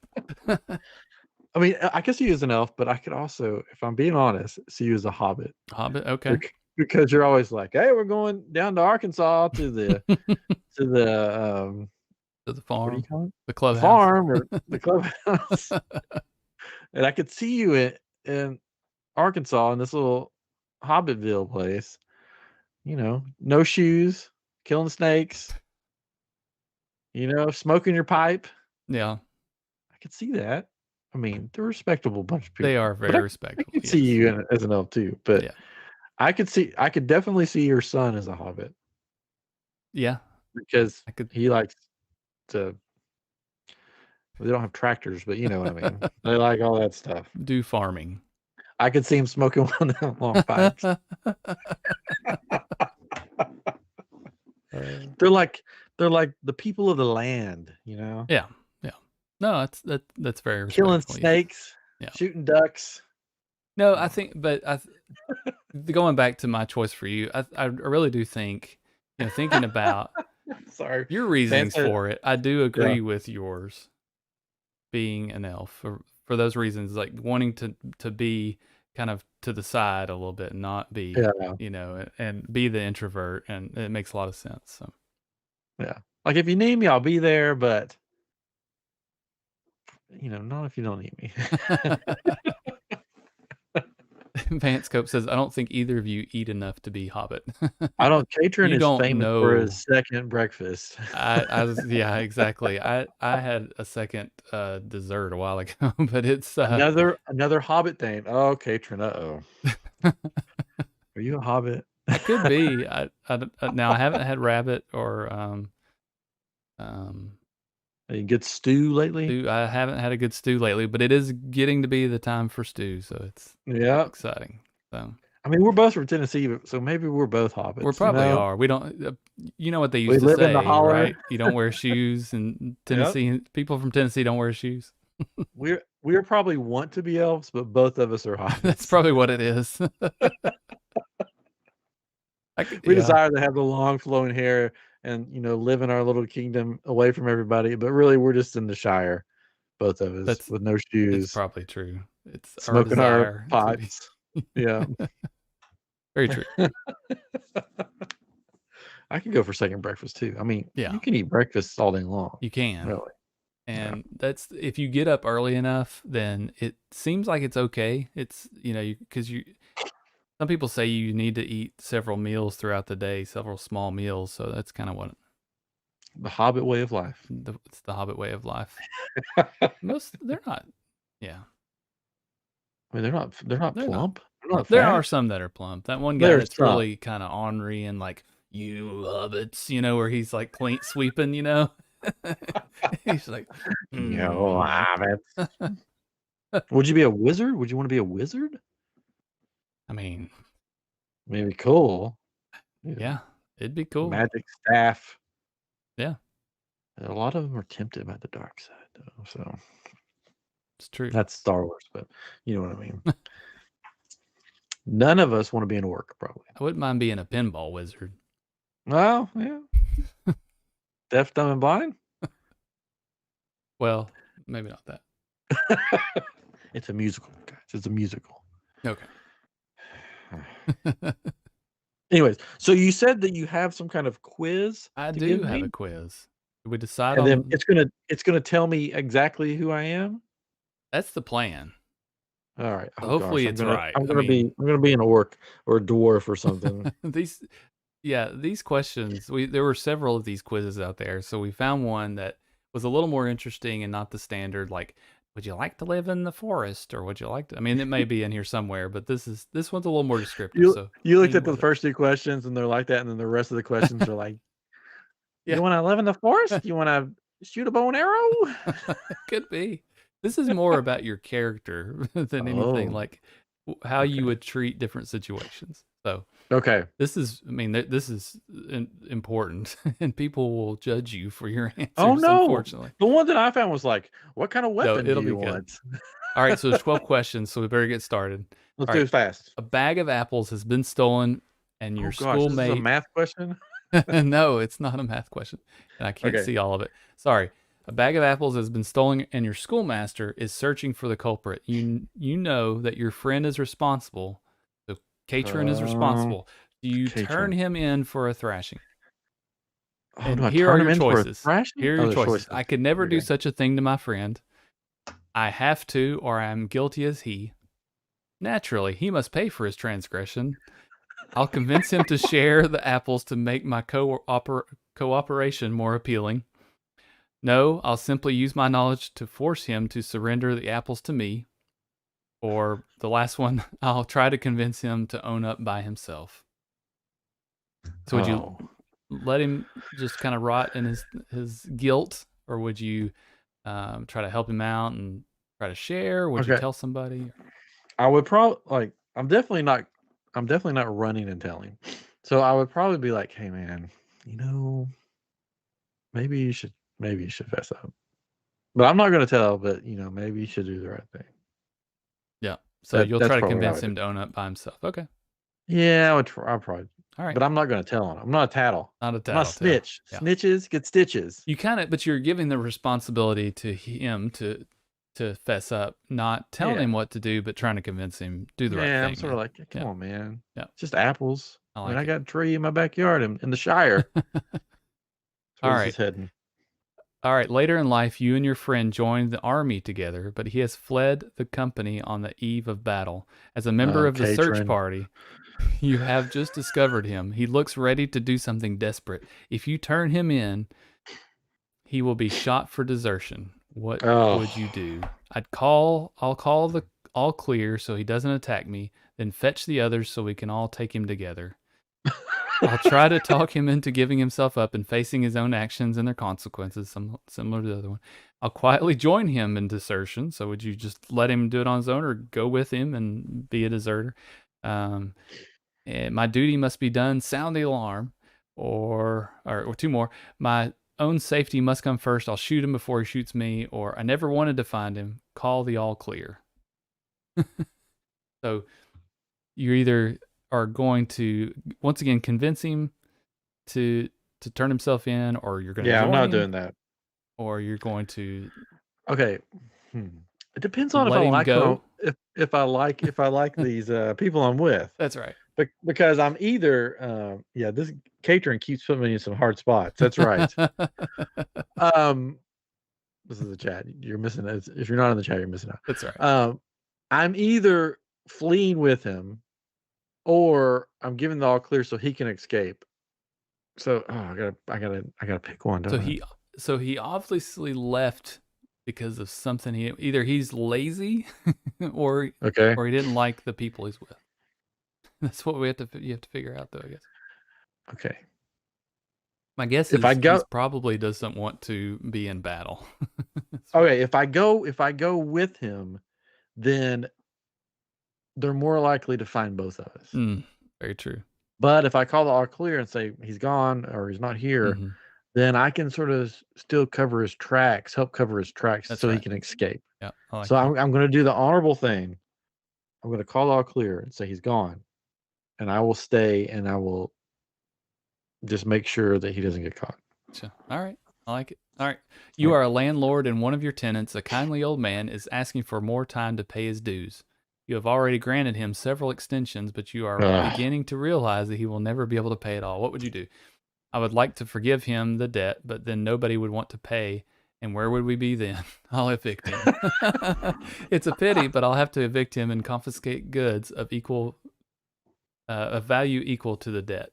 [SPEAKER 1] I mean, I could see you as an elf, but I could also, if I'm being honest, see you as a hobbit.
[SPEAKER 2] Hobbit. Okay.
[SPEAKER 1] Because you're always like, hey, we're going down to Arkansas to the to the
[SPEAKER 2] To the
[SPEAKER 1] what do you
[SPEAKER 2] farm.
[SPEAKER 1] call it?
[SPEAKER 2] The clubhouse.
[SPEAKER 1] Farm or the clubhouse. And I could see you in Arkansas in this little Hobbitville place. No shoes, killing snakes. Smoking your pipe.
[SPEAKER 2] Yeah.
[SPEAKER 1] I could see that. I mean, they're a respectable bunch of people.
[SPEAKER 2] They are
[SPEAKER 1] But
[SPEAKER 2] very
[SPEAKER 1] I
[SPEAKER 2] respectable.
[SPEAKER 1] could see you as an elf too. But
[SPEAKER 2] yeah.
[SPEAKER 1] I could definitely see your son as a hobbit.
[SPEAKER 2] Yeah.
[SPEAKER 1] Because he likes to. Well, they don't have tractors, but you know what I mean. They like all that stuff.
[SPEAKER 2] Do farming.
[SPEAKER 1] I could see him smoking one of them long pipes. They're like the people of the land,
[SPEAKER 2] Yeah. Yeah. No, that's very respectful.
[SPEAKER 1] killing snakes, shooting ducks.
[SPEAKER 2] No, I think, but going back to my choice for you, I really do think, thinking about
[SPEAKER 1] Sorry,
[SPEAKER 2] your reasons for it, I do agree with yours being an elf for those reasons, like wanting to be kind of to the side a little bit and not be, and be the introvert, and it makes a lot of sense. So,
[SPEAKER 1] yeah, like if you need me, I'll be there, but not if you don't need me.
[SPEAKER 2] Vance Cope says, I don't think either of you eat enough to be hobbit.
[SPEAKER 1] I don't. Katrin
[SPEAKER 2] You
[SPEAKER 1] is
[SPEAKER 2] don't
[SPEAKER 1] famous
[SPEAKER 2] know.
[SPEAKER 1] for his second breakfast.
[SPEAKER 2] Yeah, exactly. I had a second dessert a while ago, but it's
[SPEAKER 1] another hobbit thing. Oh, Katrin. Are you a hobbit?
[SPEAKER 2] I could be. Now I haven't had rabbit or
[SPEAKER 1] a good stew lately.
[SPEAKER 2] Stew. I haven't had a good stew lately, but it is getting to be the time for stew, so it's exciting. So
[SPEAKER 1] I mean, we're both from Tennessee, so maybe we're both hobbits.
[SPEAKER 2] We probably are. We don't. You know what they used to
[SPEAKER 1] live
[SPEAKER 2] say,
[SPEAKER 1] in the holler.
[SPEAKER 2] right? You don't wear shoes in Tennessee. Yep. People from Tennessee don't wear shoes.
[SPEAKER 1] We're probably want to be elves, but both of us are hobbits.
[SPEAKER 2] That's probably what it is.
[SPEAKER 1] We desire to have the long flowing hair and live in our little kingdom away from everybody, but really we're just in the Shire, both of us, with no shoes.
[SPEAKER 2] It's probably true. It's
[SPEAKER 1] smoking our pipes. Yeah.
[SPEAKER 2] Very true.
[SPEAKER 1] I can go for second breakfast too. I mean,
[SPEAKER 2] yeah,
[SPEAKER 1] you can eat breakfast all day long.
[SPEAKER 2] You can.
[SPEAKER 1] Really.
[SPEAKER 2] And that's, if you get up early enough, then it seems like it's okay. It's, because some people say you need to eat several meals throughout the day, several small meals. So that's kind of what
[SPEAKER 1] the Hobbit way of life.
[SPEAKER 2] It's the Hobbit way of life. They're not. Yeah.
[SPEAKER 1] I mean, they're not plump.
[SPEAKER 2] There are some that are plump. That one guy that's really kind of ornery and like, you hobbits, where he's like sweeping, he's like,
[SPEAKER 1] hobbits. Would you be a wizard? Would you want to be a wizard?
[SPEAKER 2] I mean,
[SPEAKER 1] maybe cool.
[SPEAKER 2] Yeah, it'd be cool.
[SPEAKER 1] Magic staff.
[SPEAKER 2] Yeah.
[SPEAKER 1] A lot of them are tempted by the dark side, though. So
[SPEAKER 2] it's true.
[SPEAKER 1] That's Star Wars, but you know what I mean. None of us want to be an orc, probably.
[SPEAKER 2] I wouldn't mind being a pinball wizard.
[SPEAKER 1] Well, yeah. Deaf, dumb, and blind?
[SPEAKER 2] Well, maybe not that.
[SPEAKER 1] It's a musical, guys. It's a musical.
[SPEAKER 2] Okay.
[SPEAKER 1] Anyways, so you said that you have some kind of quiz
[SPEAKER 2] I
[SPEAKER 1] to
[SPEAKER 2] do
[SPEAKER 1] give
[SPEAKER 2] have a
[SPEAKER 1] me,
[SPEAKER 2] quiz. Did we decide
[SPEAKER 1] and then
[SPEAKER 2] on?
[SPEAKER 1] it's gonna tell me exactly who I am.
[SPEAKER 2] That's the plan.
[SPEAKER 1] All right. Oh
[SPEAKER 2] Hopefully,
[SPEAKER 1] gosh,
[SPEAKER 2] it's right. I mean,
[SPEAKER 1] I'm gonna be an orc or a dwarf or something.
[SPEAKER 2] these these questions, there were several of these quizzes out there, so we found one that was a little more interesting and not the standard like, would you like to live in the forest or would you like to, I mean, it may be in here somewhere, but this one's a little more descriptive, so
[SPEAKER 1] You looked
[SPEAKER 2] lean
[SPEAKER 1] at the
[SPEAKER 2] with it.
[SPEAKER 1] first two questions and they're like that, and then the rest of the questions are like,
[SPEAKER 2] Yeah.
[SPEAKER 1] "You want to live in the forest? You want to shoot a bow and arrow?"
[SPEAKER 2] It could be. This is more about your character than anything
[SPEAKER 1] Oh,
[SPEAKER 2] like how you
[SPEAKER 1] okay.
[SPEAKER 2] would treat different situations. So,
[SPEAKER 1] Okay.
[SPEAKER 2] this is, I mean, this is important, and people will judge you for your
[SPEAKER 1] Oh
[SPEAKER 2] answers,
[SPEAKER 1] no,
[SPEAKER 2] unfortunately.
[SPEAKER 1] the one that I found was like, "What kind of
[SPEAKER 2] No,
[SPEAKER 1] weapon do
[SPEAKER 2] it'll be
[SPEAKER 1] you
[SPEAKER 2] good.
[SPEAKER 1] want?"
[SPEAKER 2] All right, so there's 12 questions, so we better get started.
[SPEAKER 1] Let's
[SPEAKER 2] All
[SPEAKER 1] do
[SPEAKER 2] right,
[SPEAKER 1] it fast.
[SPEAKER 2] a bag of apples has been stolen, and
[SPEAKER 1] Oh
[SPEAKER 2] your
[SPEAKER 1] gosh, this is a
[SPEAKER 2] schoolmate.
[SPEAKER 1] math question.
[SPEAKER 2] No, it's not a math question, and I can't
[SPEAKER 1] Okay.
[SPEAKER 2] see all of it. Sorry. A bag of apples has been stolen, and your schoolmaster is searching for the culprit. You know that your friend is responsible. So Katrin is
[SPEAKER 1] Um,
[SPEAKER 2] responsible. Do you turn
[SPEAKER 1] Katrin.
[SPEAKER 2] him in for a thrashing?
[SPEAKER 1] Oh, do
[SPEAKER 2] And
[SPEAKER 1] I
[SPEAKER 2] here
[SPEAKER 1] turn
[SPEAKER 2] are
[SPEAKER 1] him
[SPEAKER 2] your
[SPEAKER 1] in for a
[SPEAKER 2] choices.
[SPEAKER 1] thrashing?
[SPEAKER 2] Here are
[SPEAKER 1] Oh,
[SPEAKER 2] your
[SPEAKER 1] there's
[SPEAKER 2] choices.
[SPEAKER 1] choices.
[SPEAKER 2] I could never do
[SPEAKER 1] Okay.
[SPEAKER 2] such a thing to my friend. I have to, or I am guilty as he. Naturally, he must pay for his transgression. I'll convince him to share the apples to make my cooperation more appealing. No, I'll simply use my knowledge to force him to surrender the apples to me. Or the last one, I'll try to convince him to own up by himself. So would you
[SPEAKER 1] Oh,
[SPEAKER 2] let him just kind of rot in his guilt, or would you try to help him out and try to share? Would you
[SPEAKER 1] okay.
[SPEAKER 2] tell somebody?
[SPEAKER 1] I would probably like. I'm definitely not running and telling. So I would probably be like, "Hey, man, you know, maybe you should fess up." But I'm not going to tell. But maybe you should do the right thing.
[SPEAKER 2] Yeah. So you'll
[SPEAKER 1] That's
[SPEAKER 2] try to
[SPEAKER 1] probably what I
[SPEAKER 2] convince
[SPEAKER 1] would do.
[SPEAKER 2] him to own up by himself. Okay.
[SPEAKER 1] Yeah, I would. I'll probably.
[SPEAKER 2] All right.
[SPEAKER 1] But I'm not going to tell on him. I'm not a tattle.
[SPEAKER 2] Not a
[SPEAKER 1] I'm not a
[SPEAKER 2] tattletale.
[SPEAKER 1] snitch.
[SPEAKER 2] Yeah.
[SPEAKER 1] Snitches get stitches.
[SPEAKER 2] You kind of, but you're giving the responsibility to him to fess up, not telling him
[SPEAKER 1] Yeah.
[SPEAKER 2] what to do, but trying to convince him do the right
[SPEAKER 1] Yeah, I'm
[SPEAKER 2] thing,
[SPEAKER 1] sort of
[SPEAKER 2] man.
[SPEAKER 1] like, come
[SPEAKER 2] Yeah.
[SPEAKER 1] on, man.
[SPEAKER 2] Yeah.
[SPEAKER 1] It's just apples.
[SPEAKER 2] I
[SPEAKER 1] I mean, I
[SPEAKER 2] like it.
[SPEAKER 1] got a tree in my backyard in the Shire. That's where
[SPEAKER 2] All
[SPEAKER 1] this
[SPEAKER 2] right.
[SPEAKER 1] is heading.
[SPEAKER 2] All right. Later in life, you and your friend join the army together, but he has fled the company on the eve of battle. As a member of the search
[SPEAKER 1] Catron.
[SPEAKER 2] party, you have just discovered him. He looks ready to do something desperate. If you turn him in, he will be shot for desertion. What
[SPEAKER 1] Oh.
[SPEAKER 2] would you do? I'll call the all clear so he doesn't attack me, then fetch the others so we can all take him together. I'll try to talk him into giving himself up and facing his own actions and their consequences, similar to the other one. I'll quietly join him in desertion. So would you just let him do it on his own or go with him and be a deserter? My duty must be done. Sound the alarm. Or two more. My own safety must come first. I'll shoot him before he shoots me. Or I never wanted to find him. Call the all clear. So you either are going to once again convince him to turn himself in, or you're going to
[SPEAKER 1] Yeah, I'm
[SPEAKER 2] join
[SPEAKER 1] not
[SPEAKER 2] him,
[SPEAKER 1] doing that.
[SPEAKER 2] or you're going to
[SPEAKER 1] Okay. Hmm. It depends on if I
[SPEAKER 2] let him
[SPEAKER 1] like who
[SPEAKER 2] go.
[SPEAKER 1] if I like these people I'm with.
[SPEAKER 2] That's right.
[SPEAKER 1] Because I'm either yeah, this catering keeps putting me in some hard spots. That's right. Um this is the chat. You're missing it. If you're not in the chat, you're missing out.
[SPEAKER 2] That's right.
[SPEAKER 1] I'm either fleeing with him or I'm giving the all clear so he can escape. So I gotta pick one,
[SPEAKER 2] So
[SPEAKER 1] don't I?
[SPEAKER 2] he obviously left because of something. Either he's lazy, or
[SPEAKER 1] Okay.
[SPEAKER 2] he didn't like the people he's with. That's what you have to figure out, though, I guess.
[SPEAKER 1] Okay.
[SPEAKER 2] My guess
[SPEAKER 1] If I
[SPEAKER 2] is he's
[SPEAKER 1] go
[SPEAKER 2] probably doesn't want to be in battle.
[SPEAKER 1] okay, if I go with him, then they're more likely to find both of us.
[SPEAKER 2] Very true.
[SPEAKER 1] But if I call the all clear and say he's gone or he's not here,
[SPEAKER 2] Mm-hmm.
[SPEAKER 1] then I can sort of still cover his tracks, help cover his tracks
[SPEAKER 2] That's
[SPEAKER 1] so he
[SPEAKER 2] right.
[SPEAKER 1] can escape.
[SPEAKER 2] Yeah, I like
[SPEAKER 1] So
[SPEAKER 2] that.
[SPEAKER 1] I'm going to do the honorable thing. I'm going to call all clear and say he's gone, and I will stay and I will just make sure that he doesn't get caught.
[SPEAKER 2] So, all right. I like it. All right.
[SPEAKER 1] All
[SPEAKER 2] You
[SPEAKER 1] right.
[SPEAKER 2] are a landlord, and one of your tenants, a kindly old man, is asking for more time to pay his dues. You have already granted him several extensions, but you are
[SPEAKER 1] Ugh.
[SPEAKER 2] beginning to realize that he will never be able to pay it all. What would you do? I would like to forgive him the debt, but then nobody would want to pay. And where would we be then? I'll evict him. It's a pity, but I'll have to evict him and confiscate goods of value equal to the debt.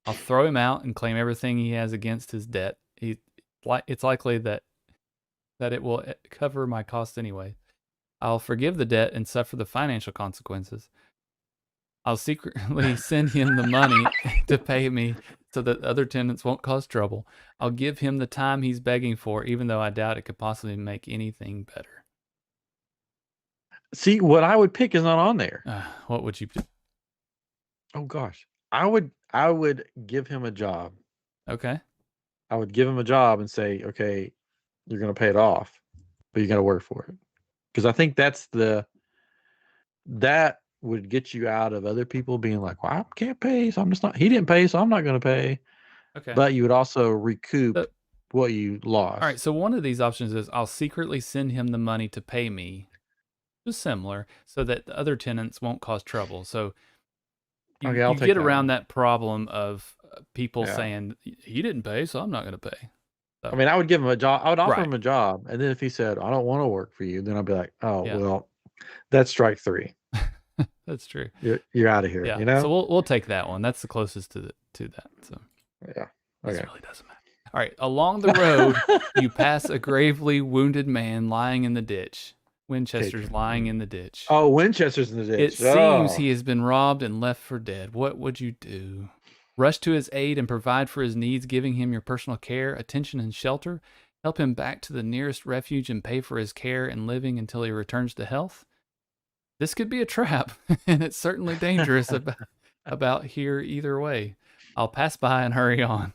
[SPEAKER 2] I'll throw him out and claim everything he has against his debt. It's likely that it will cover my costs anyway. I'll forgive the debt and suffer the financial consequences. I'll secretly send him the money to pay me so that other tenants won't cause trouble. I'll give him the time he's begging for, even though I doubt it could possibly make anything better.
[SPEAKER 1] See, what I would pick is not on there.
[SPEAKER 2] What would you do?
[SPEAKER 1] Oh gosh, I would give him a job.
[SPEAKER 2] Okay.
[SPEAKER 1] I would give him a job and say, okay, you're going to pay it off, but you got to work for it. Because I think that would get you out of other people being like, well, I can't pay, so I'm just not, he didn't pay, so I'm not going to pay.
[SPEAKER 2] Okay.
[SPEAKER 1] But you would also recoup what you lost.
[SPEAKER 2] All right. So one of these options is I'll secretly send him the money to pay me, just similar, so that the other tenants won't cause trouble. So you get around that problem of people saying, he didn't pay, so I'm not going to pay. So,
[SPEAKER 1] I mean, I would give him a job. I would offer him a job. And then if he said, I don't want to work for you, then I'd be like, oh, well, that's strike 3.
[SPEAKER 2] That's true.
[SPEAKER 1] You're out of here.
[SPEAKER 2] Yeah.
[SPEAKER 1] You know?
[SPEAKER 2] So we'll take that one. That's the closest to that. So
[SPEAKER 1] yeah. Okay.
[SPEAKER 2] This really doesn't matter. All right. Along the road, you pass a gravely wounded man lying in the ditch. Winchester's lying in the ditch.
[SPEAKER 1] Oh, Winchester's in the ditch.
[SPEAKER 2] It seems he has been robbed and left for dead. What would you do? Rush to his aid and provide for his needs, giving him your personal care, attention, and shelter. Help him back to the nearest refuge and pay for his care and living until he returns to health. This could be a trap, and it's certainly dangerous about here either way. I'll pass by and hurry on.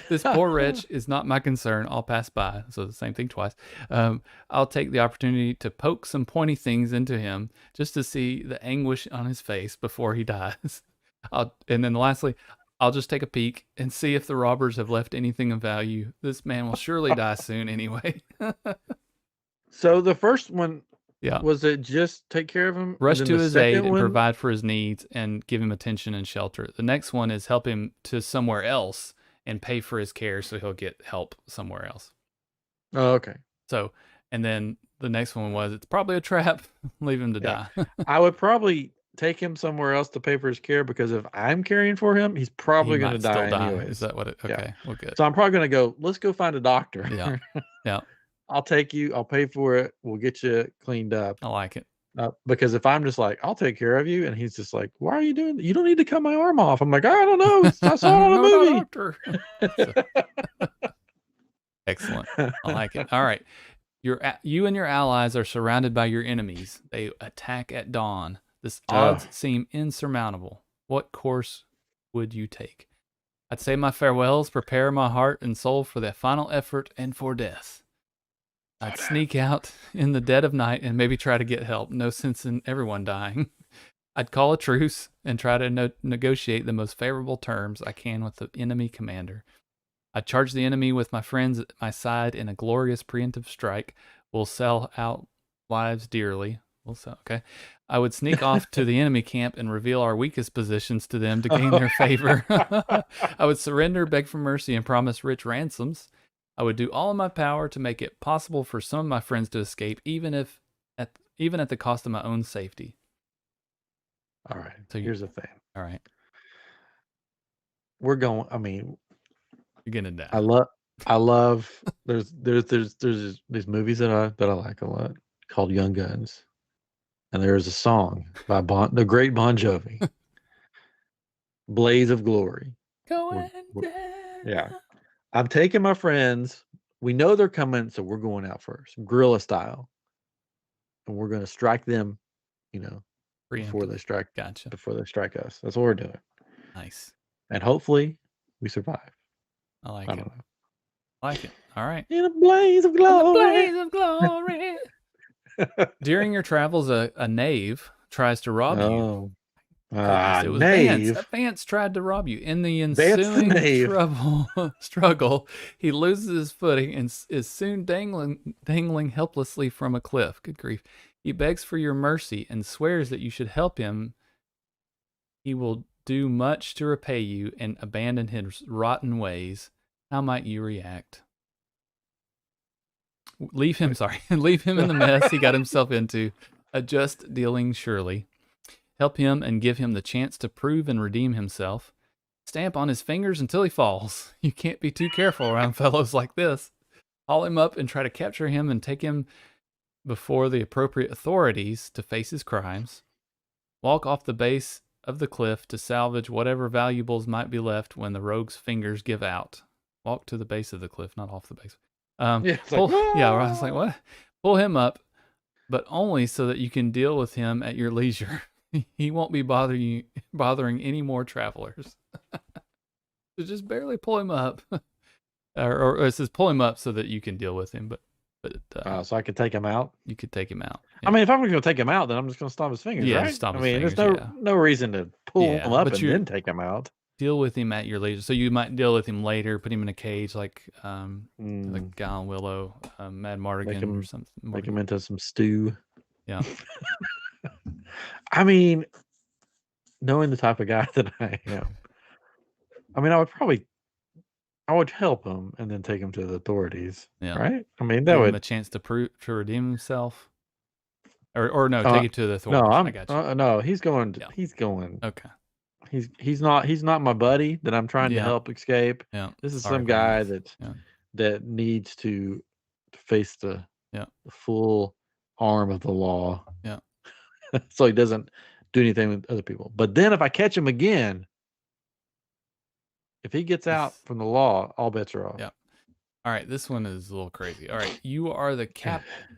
[SPEAKER 2] This poor wretch is not my concern. I'll pass by. So the same thing twice. I'll take the opportunity to poke some pointy things into him just to see the anguish on his face before he dies. And then lastly, I'll just take a peek and see if the robbers have left anything of value. This man will surely die soon anyway.
[SPEAKER 1] So the first one, was it just take care of him?
[SPEAKER 2] Rush to his aid and provide for his needs and give him attention and shelter. The next one is help him to somewhere else and pay for his care so he'll get help somewhere else.
[SPEAKER 1] Oh, okay.
[SPEAKER 2] So, and then the next one was, it's probably a trap. Leave him to die.
[SPEAKER 1] I would probably take him somewhere else to pay for his care, because if I'm caring for him, he's probably going to die anyways.
[SPEAKER 2] Is that what it? Okay, well, good.
[SPEAKER 1] So I'm probably going to go, let's go find a doctor.
[SPEAKER 2] Yeah.
[SPEAKER 1] I'll take you. I'll pay for it. We'll get you cleaned up.
[SPEAKER 2] I like it.
[SPEAKER 1] Because if I'm just like, I'll take care of you, and he's just like, why are you doing that? You don't need to cut my arm off. I'm like, I don't know. I saw it on a movie.
[SPEAKER 2] Excellent. I like it. All right. You and your allies are surrounded by your enemies. They attack at dawn. The odds seem insurmountable. What course would you take? I'd say my farewells, prepare my heart and soul for the final effort and for death. I'd sneak out in the dead of night and maybe try to get help. No sense in everyone dying. I'd call a truce and try to negotiate the most favorable terms I can with the enemy commander. I'd charge the enemy with my friends at my side in a glorious preemptive strike. We'll sell out lives dearly. Okay. I would sneak off to the enemy camp and reveal our weakest positions to them to gain their favor. I would surrender, beg for mercy, and promise rich ransoms. I would do all in my power to make it possible for some of my friends to escape, even at the cost of my own safety.
[SPEAKER 1] All right. So here's the thing.
[SPEAKER 2] All right.
[SPEAKER 1] We're going. I mean,
[SPEAKER 2] you're gonna die.
[SPEAKER 1] I love. There's these movies that I like a lot called Young Guns, and there is a song by the great Bon Jovi, "Blaze of Glory." Yeah. I'm taking my friends. We know they're coming, so we're going out first, guerrilla style, and we're going to strike them, before they strike.
[SPEAKER 2] Gotcha.
[SPEAKER 1] Before they strike us. That's what we're doing.
[SPEAKER 2] Nice.
[SPEAKER 1] And hopefully, we survive.
[SPEAKER 2] I like it. I like it. All right.
[SPEAKER 1] In a blaze of glory.
[SPEAKER 2] In a blaze of glory. During your travels, a knave tries to rob you. It was
[SPEAKER 1] knave.
[SPEAKER 2] Vance tried to rob you. In the ensuing struggle, he loses his footing and is soon dangling helplessly from a cliff. Good grief. He begs for your mercy and swears that you should help him. He will do much to repay you and abandon his rotten ways. How might you react? Leave him in the mess he got himself into. A just dealing surely. Help him and give him the chance to prove and redeem himself. Stamp on his fingers until he falls. You can't be too careful around fellows like this. Haul him up and try to capture him and take him before the appropriate authorities to face his crimes. Walk off the base of the cliff to salvage whatever valuables might be left when the rogue's fingers give out. Walk to the base of the cliff, not off the base.
[SPEAKER 1] Yeah, I
[SPEAKER 2] was like, what? Pull him up, but only so that you can deal with him at your leisure. He won't be bothering any more travelers. So just barely pull him up, or it says pull him up so that you can deal with him. But
[SPEAKER 1] so I could take him out.
[SPEAKER 2] You could take him out.
[SPEAKER 1] Yeah. I mean, if I'm going to take him out, then I'm just going to stomp his fingers.
[SPEAKER 2] Yeah,
[SPEAKER 1] right?
[SPEAKER 2] just stomp his fingers.
[SPEAKER 1] There's no reason to pull him up and then take him out.
[SPEAKER 2] Deal with him at your leisure. So you might deal with him later, put him in a cage like Guy on Willow, Mad Mardigan or something.
[SPEAKER 1] Make him into some stew.
[SPEAKER 2] Yeah.
[SPEAKER 1] I mean, knowing the type of guy that I am, I mean, I would help him and then take him to the authorities. Yeah. Right? I mean, that
[SPEAKER 2] give
[SPEAKER 1] would
[SPEAKER 2] him a chance to redeem himself. Or no, take him to the authorities.
[SPEAKER 1] No,
[SPEAKER 2] I got you.
[SPEAKER 1] No, he's going. He's going.
[SPEAKER 2] Okay.
[SPEAKER 1] He's not my buddy that I'm trying to help escape.
[SPEAKER 2] Yeah.
[SPEAKER 1] This is some guy that needs to face the full arm of the law.
[SPEAKER 2] Yeah.
[SPEAKER 1] So he doesn't do anything with other people. But then if I catch him again, if he gets out from the law, all bets are off.
[SPEAKER 2] Yeah. All right, this one is a little crazy. All right, you are the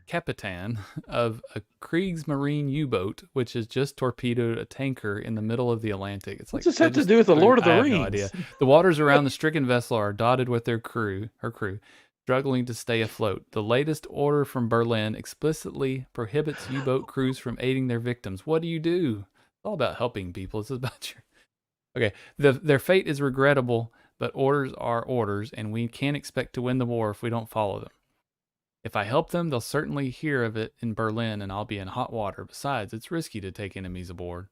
[SPEAKER 2] capitan of a Kriegsmarine U-boat, which has just torpedoed a tanker in the middle of the Atlantic.
[SPEAKER 1] What's this have to do with the Lord of the Rings?
[SPEAKER 2] I have no idea. The waters around the stricken vessel are dotted with her crew, struggling to stay afloat. The latest order from Berlin explicitly prohibits U-boat crews from aiding their victims. What do you do? It's all about helping people. This is about your... Okay, their fate is regrettable, but orders are orders, and we can't expect to win the war if we don't follow them. If I help them, they'll certainly hear of it in Berlin, and I'll be in hot water. Besides, it's risky to take enemies aboard.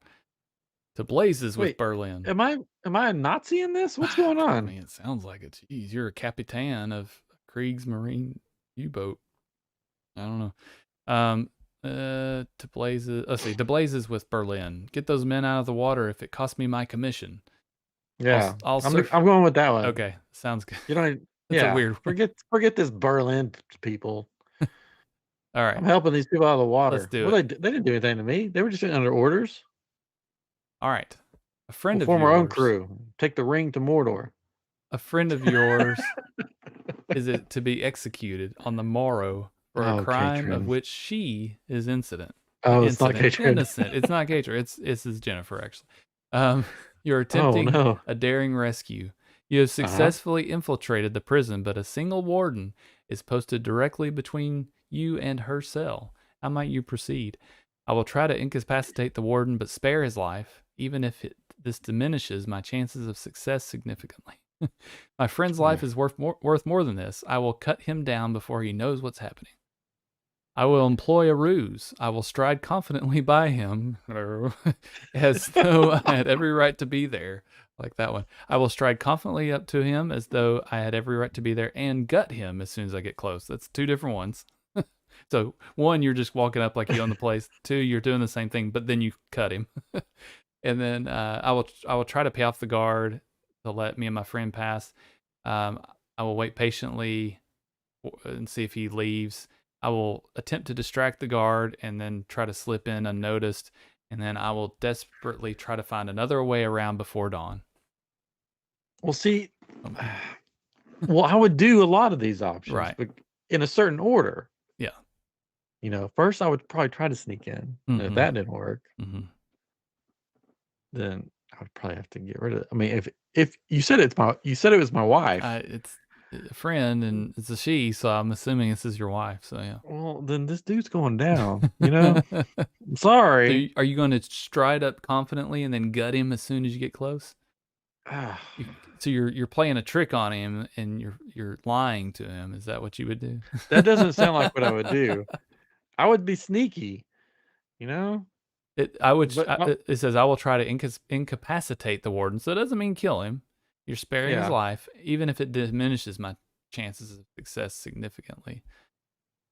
[SPEAKER 2] To blazes with Berlin.
[SPEAKER 1] Am I a Nazi in this? What's going on?
[SPEAKER 2] I mean, it sounds like it. Jeez, you're a capitan of Kriegsmarine U-boat. I don't know. To blazes. Let's see. To blazes with Berlin. Get those men out of the water if it costs me my commission.
[SPEAKER 1] Yeah, I'm going with that one.
[SPEAKER 2] Okay, sounds good.
[SPEAKER 1] You know,
[SPEAKER 2] a weird.
[SPEAKER 1] Forget this Berlin people.
[SPEAKER 2] All right,
[SPEAKER 1] I'm helping these people out of the water.
[SPEAKER 2] Let's do it.
[SPEAKER 1] They didn't do anything to me. They were just under orders.
[SPEAKER 2] All right, a friend of
[SPEAKER 1] form
[SPEAKER 2] yours.
[SPEAKER 1] Our own crew. Take the ring to Mordor.
[SPEAKER 2] A friend of yours is it to be executed on the morrow for a crime of which she is innocent.
[SPEAKER 1] Oh, it's not Katrin.
[SPEAKER 2] Innocent. It's not Katrin. It's Jennifer actually. You're attempting a daring rescue. You have successfully infiltrated the prison, but a single warden is posted directly between you and her cell. How might you proceed? I will try to incapacitate the warden, but spare his life, even if this diminishes my chances of success significantly. My friend's life is worth more than this. I will cut him down before he knows what's happening. I will employ a ruse. I will stride confidently by him, as though I had every right to be there. Like that one. I will stride confidently up to him as though I had every right to be there and gut him as soon as I get close. That's two different ones. So one, you're just walking up like you own the place. Two, you're doing the same thing, but then you cut him. And then I will try to pay off the guard to let me and my friend pass. I will wait patiently and see if he leaves. I will attempt to distract the guard and then try to slip in unnoticed. And then I will desperately try to find another way around before dawn.
[SPEAKER 1] Well, see, I would do a lot of these options,
[SPEAKER 2] right?
[SPEAKER 1] But in a certain order.
[SPEAKER 2] Yeah.
[SPEAKER 1] You know, first I would probably try to sneak in. And if that didn't work, then I would probably have to get rid of it. I mean, if you said it was my wife.
[SPEAKER 2] It's a friend and it's a she, so I'm assuming this is your wife. So yeah.
[SPEAKER 1] Well, then this dude's going down. You know, I'm sorry.
[SPEAKER 2] So are you going to stride up confidently and then gut him as soon as you get close? So you're playing a trick on him and you're lying to him. Is that what you would do?
[SPEAKER 1] That doesn't sound like what I would do. I would be sneaky, You know, but
[SPEAKER 2] It says I will try to incapacitate the warden, so it doesn't mean kill him. You're sparing his
[SPEAKER 1] yeah.
[SPEAKER 2] life, even if it diminishes my chances of success significantly.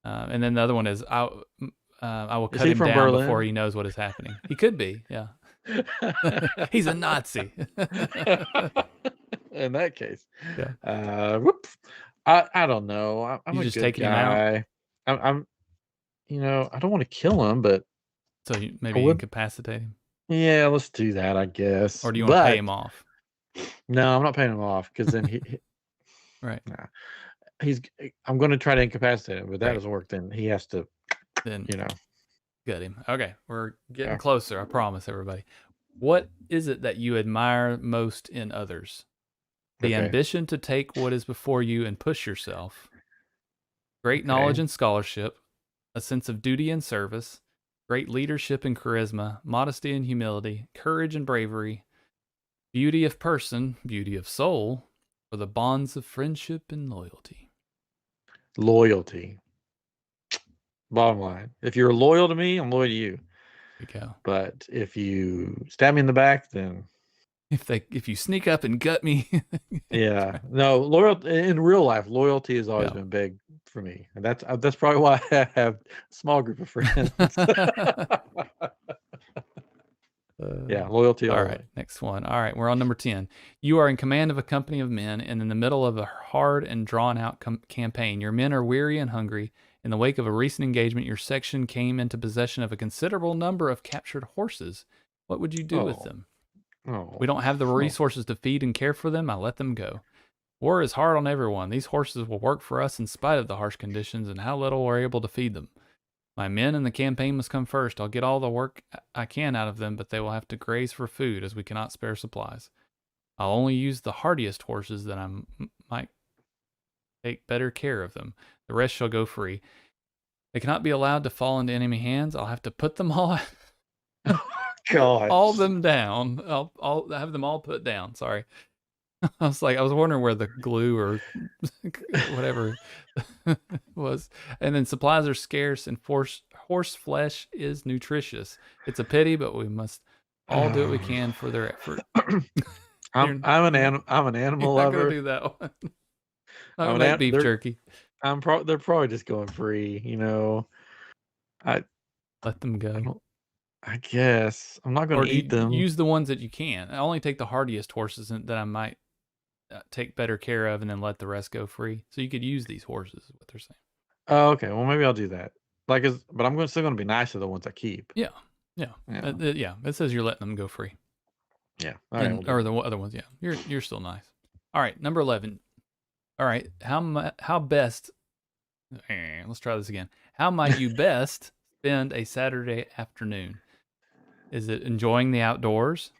[SPEAKER 2] And then the other one is I will
[SPEAKER 1] Is
[SPEAKER 2] cut
[SPEAKER 1] he
[SPEAKER 2] him
[SPEAKER 1] from
[SPEAKER 2] down before
[SPEAKER 1] Berlin?
[SPEAKER 2] he knows what is happening. He could be, yeah. He's a Nazi.
[SPEAKER 1] In that case,
[SPEAKER 2] Yeah.
[SPEAKER 1] whoops. I don't know. I'm
[SPEAKER 2] You
[SPEAKER 1] a
[SPEAKER 2] just
[SPEAKER 1] good
[SPEAKER 2] taking him out,
[SPEAKER 1] guy. I'm I don't want to kill him, but
[SPEAKER 2] so you
[SPEAKER 1] I
[SPEAKER 2] maybe
[SPEAKER 1] would.
[SPEAKER 2] incapacitate him,
[SPEAKER 1] Yeah, let's do that, I guess.
[SPEAKER 2] or do you want to pay
[SPEAKER 1] But
[SPEAKER 2] him off?
[SPEAKER 1] no, I'm not paying him off because then
[SPEAKER 2] Right.
[SPEAKER 1] nah, he's. I'm going to try to incapacitate him, but that
[SPEAKER 2] Great.
[SPEAKER 1] doesn't work. Then he has to,
[SPEAKER 2] Then
[SPEAKER 1] you know.
[SPEAKER 2] get him. Okay, we're getting
[SPEAKER 1] Yeah.
[SPEAKER 2] closer. I promise, everybody. What is it that you admire most in others? The
[SPEAKER 1] Okay.
[SPEAKER 2] ambition to take what is before you and push yourself. Great knowledge
[SPEAKER 1] Okay.
[SPEAKER 2] and scholarship, a sense of duty and service, great leadership and charisma, modesty and humility, courage and bravery, beauty of person, beauty of soul, or the bonds of friendship and loyalty.
[SPEAKER 1] Loyalty. Bottom line, if you're loyal to me, I'm loyal to you.
[SPEAKER 2] There you go.
[SPEAKER 1] But if you stab me in the back, then
[SPEAKER 2] If you sneak up and gut me,
[SPEAKER 1] yeah, no, loyalty in real life, loyalty has always
[SPEAKER 2] yeah.
[SPEAKER 1] been big for me, and that's probably why I have a small group of friends. Yeah, loyalty
[SPEAKER 2] All
[SPEAKER 1] all the
[SPEAKER 2] right,
[SPEAKER 1] way.
[SPEAKER 2] next one. All right, we're on number 10. You are in command of a company of men and in the middle of a hard and drawn out campaign. Your men are weary and hungry. In the wake of a recent engagement, your section came into possession of a considerable number of captured horses. What would you do with
[SPEAKER 1] Oh,
[SPEAKER 2] them?
[SPEAKER 1] oh,
[SPEAKER 2] We don't have the
[SPEAKER 1] oh.
[SPEAKER 2] resources to feed and care for them. I let them go. War is hard on everyone. These horses will work for us in spite of the harsh conditions and how little we're able to feed them. My men in the campaign must come first. I'll get all the work I can out of them, but they will have to graze for food as we cannot spare supplies. I'll only use the hardiest horses that I might take better care of them. The rest shall go free. They cannot be allowed to fall into enemy hands. I'll have to put them all
[SPEAKER 1] God.
[SPEAKER 2] all them down. I'll have them all put down. Sorry. I was wondering where the glue or whatever was. And then supplies are scarce and horse flesh is nutritious. It's a pity, but we must all do what we can for their effort.
[SPEAKER 1] I'm an
[SPEAKER 2] You're
[SPEAKER 1] animal
[SPEAKER 2] not gonna
[SPEAKER 1] lover.
[SPEAKER 2] do that one. Not
[SPEAKER 1] I'm
[SPEAKER 2] gonna
[SPEAKER 1] an
[SPEAKER 2] make
[SPEAKER 1] an,
[SPEAKER 2] beef jerky.
[SPEAKER 1] they're probably just going free, I
[SPEAKER 2] Let them
[SPEAKER 1] I
[SPEAKER 2] go.
[SPEAKER 1] don't I guess I'm not going
[SPEAKER 2] Or
[SPEAKER 1] to
[SPEAKER 2] do you
[SPEAKER 1] eat them.
[SPEAKER 2] use the ones that you can? I only take the hardiest horses that I might take better care of, and then let the rest go free. So you could use these horses. Is what they're saying.
[SPEAKER 1] Oh, okay. Well, maybe I'll do that. But still going to be nice to the ones I keep.
[SPEAKER 2] Yeah, yeah,
[SPEAKER 1] Yeah.
[SPEAKER 2] yeah. It says you're letting them go free.
[SPEAKER 1] Yeah. All right. We'll
[SPEAKER 2] And
[SPEAKER 1] do
[SPEAKER 2] or
[SPEAKER 1] that.
[SPEAKER 2] the other ones, yeah. You're still nice. All right, number 11. All right, how best? Let's try this again. How might you best spend a Saturday afternoon? Is it enjoying the outdoors,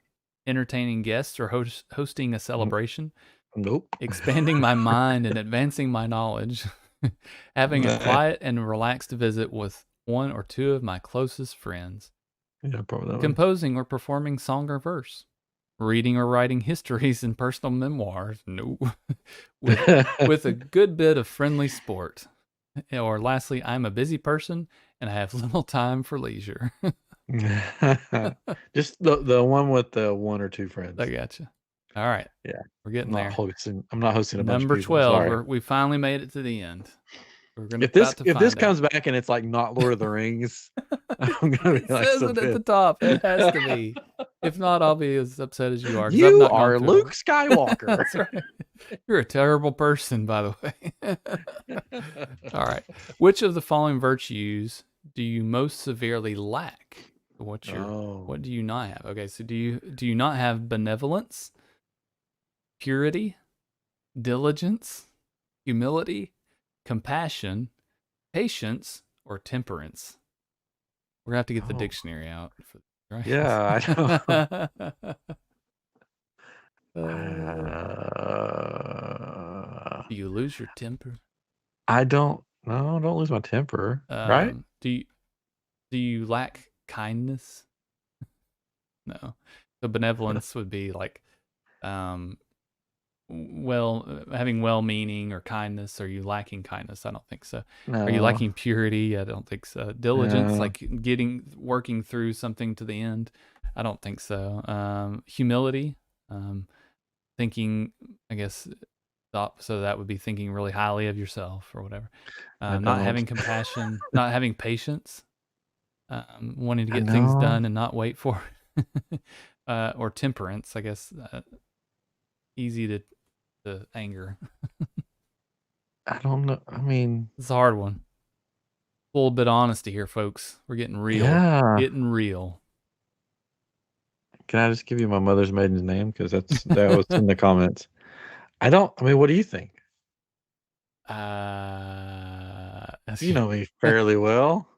[SPEAKER 2] entertaining guests, or hosting a
[SPEAKER 1] Mm,
[SPEAKER 2] celebration?
[SPEAKER 1] Nope.
[SPEAKER 2] Expanding my mind and advancing my knowledge. Having a quiet and relaxed visit with one or two of my closest friends.
[SPEAKER 1] Yeah, probably that one.
[SPEAKER 2] Composing or performing song or verse. Reading or writing histories and personal memoirs. No. with a good bit of friendly sport. Or lastly, I'm a busy person and I have little time for leisure.
[SPEAKER 1] Just the one with the one or two friends.
[SPEAKER 2] I gotcha. All right.
[SPEAKER 1] Yeah.
[SPEAKER 2] We're getting there.
[SPEAKER 1] I'm not hosting a bunch of
[SPEAKER 2] Number
[SPEAKER 1] people.
[SPEAKER 2] 12.
[SPEAKER 1] Sorry.
[SPEAKER 2] We finally made it to the end. We're
[SPEAKER 1] If this
[SPEAKER 2] about to
[SPEAKER 1] if this
[SPEAKER 2] find out.
[SPEAKER 1] comes back and it's like not Lord of the Rings, I'm gonna
[SPEAKER 2] It
[SPEAKER 1] be like
[SPEAKER 2] says
[SPEAKER 1] so
[SPEAKER 2] it at the
[SPEAKER 1] pissed.
[SPEAKER 2] top. It has to be. If not, I'll be as upset as you are. 'Cause I've
[SPEAKER 1] You
[SPEAKER 2] not gone
[SPEAKER 1] are
[SPEAKER 2] through
[SPEAKER 1] Luke
[SPEAKER 2] it.
[SPEAKER 1] Skywalker.
[SPEAKER 2] That's right. You're a terrible person, by the way. All right. Which of the following virtues do you most severely lack? What do you not have? Okay, so do you not have benevolence, purity, diligence, humility, compassion, patience, or temperance? We're gonna have to get the dictionary out for right.
[SPEAKER 1] Yeah, I
[SPEAKER 2] Do you lose your temper?
[SPEAKER 1] I don't. No, don't lose my temper. Right?
[SPEAKER 2] Do you lack kindness? No. So benevolence would be like having well-meaning or kindness? Are you lacking kindness? I don't think so. Are you
[SPEAKER 1] No.
[SPEAKER 2] lacking purity? I don't think so. Diligence, like working through something to the end? I don't think so. Humility, thinking, I guess, so that would be thinking really highly of yourself or whatever.
[SPEAKER 1] I
[SPEAKER 2] Not
[SPEAKER 1] don't.
[SPEAKER 2] having compassion, not having patience, wanting to
[SPEAKER 1] I
[SPEAKER 2] get things
[SPEAKER 1] know.
[SPEAKER 2] done and not wait for or temperance, I guess, easy to anger.
[SPEAKER 1] I don't know. I mean,
[SPEAKER 2] It's a hard one. A little bit of honesty here, folks. We're getting real.
[SPEAKER 1] yeah.
[SPEAKER 2] Getting real.
[SPEAKER 1] Can I just give you my mother's maiden name? Because that was in the comments. I don't. I mean, what do you think? You know me fairly well.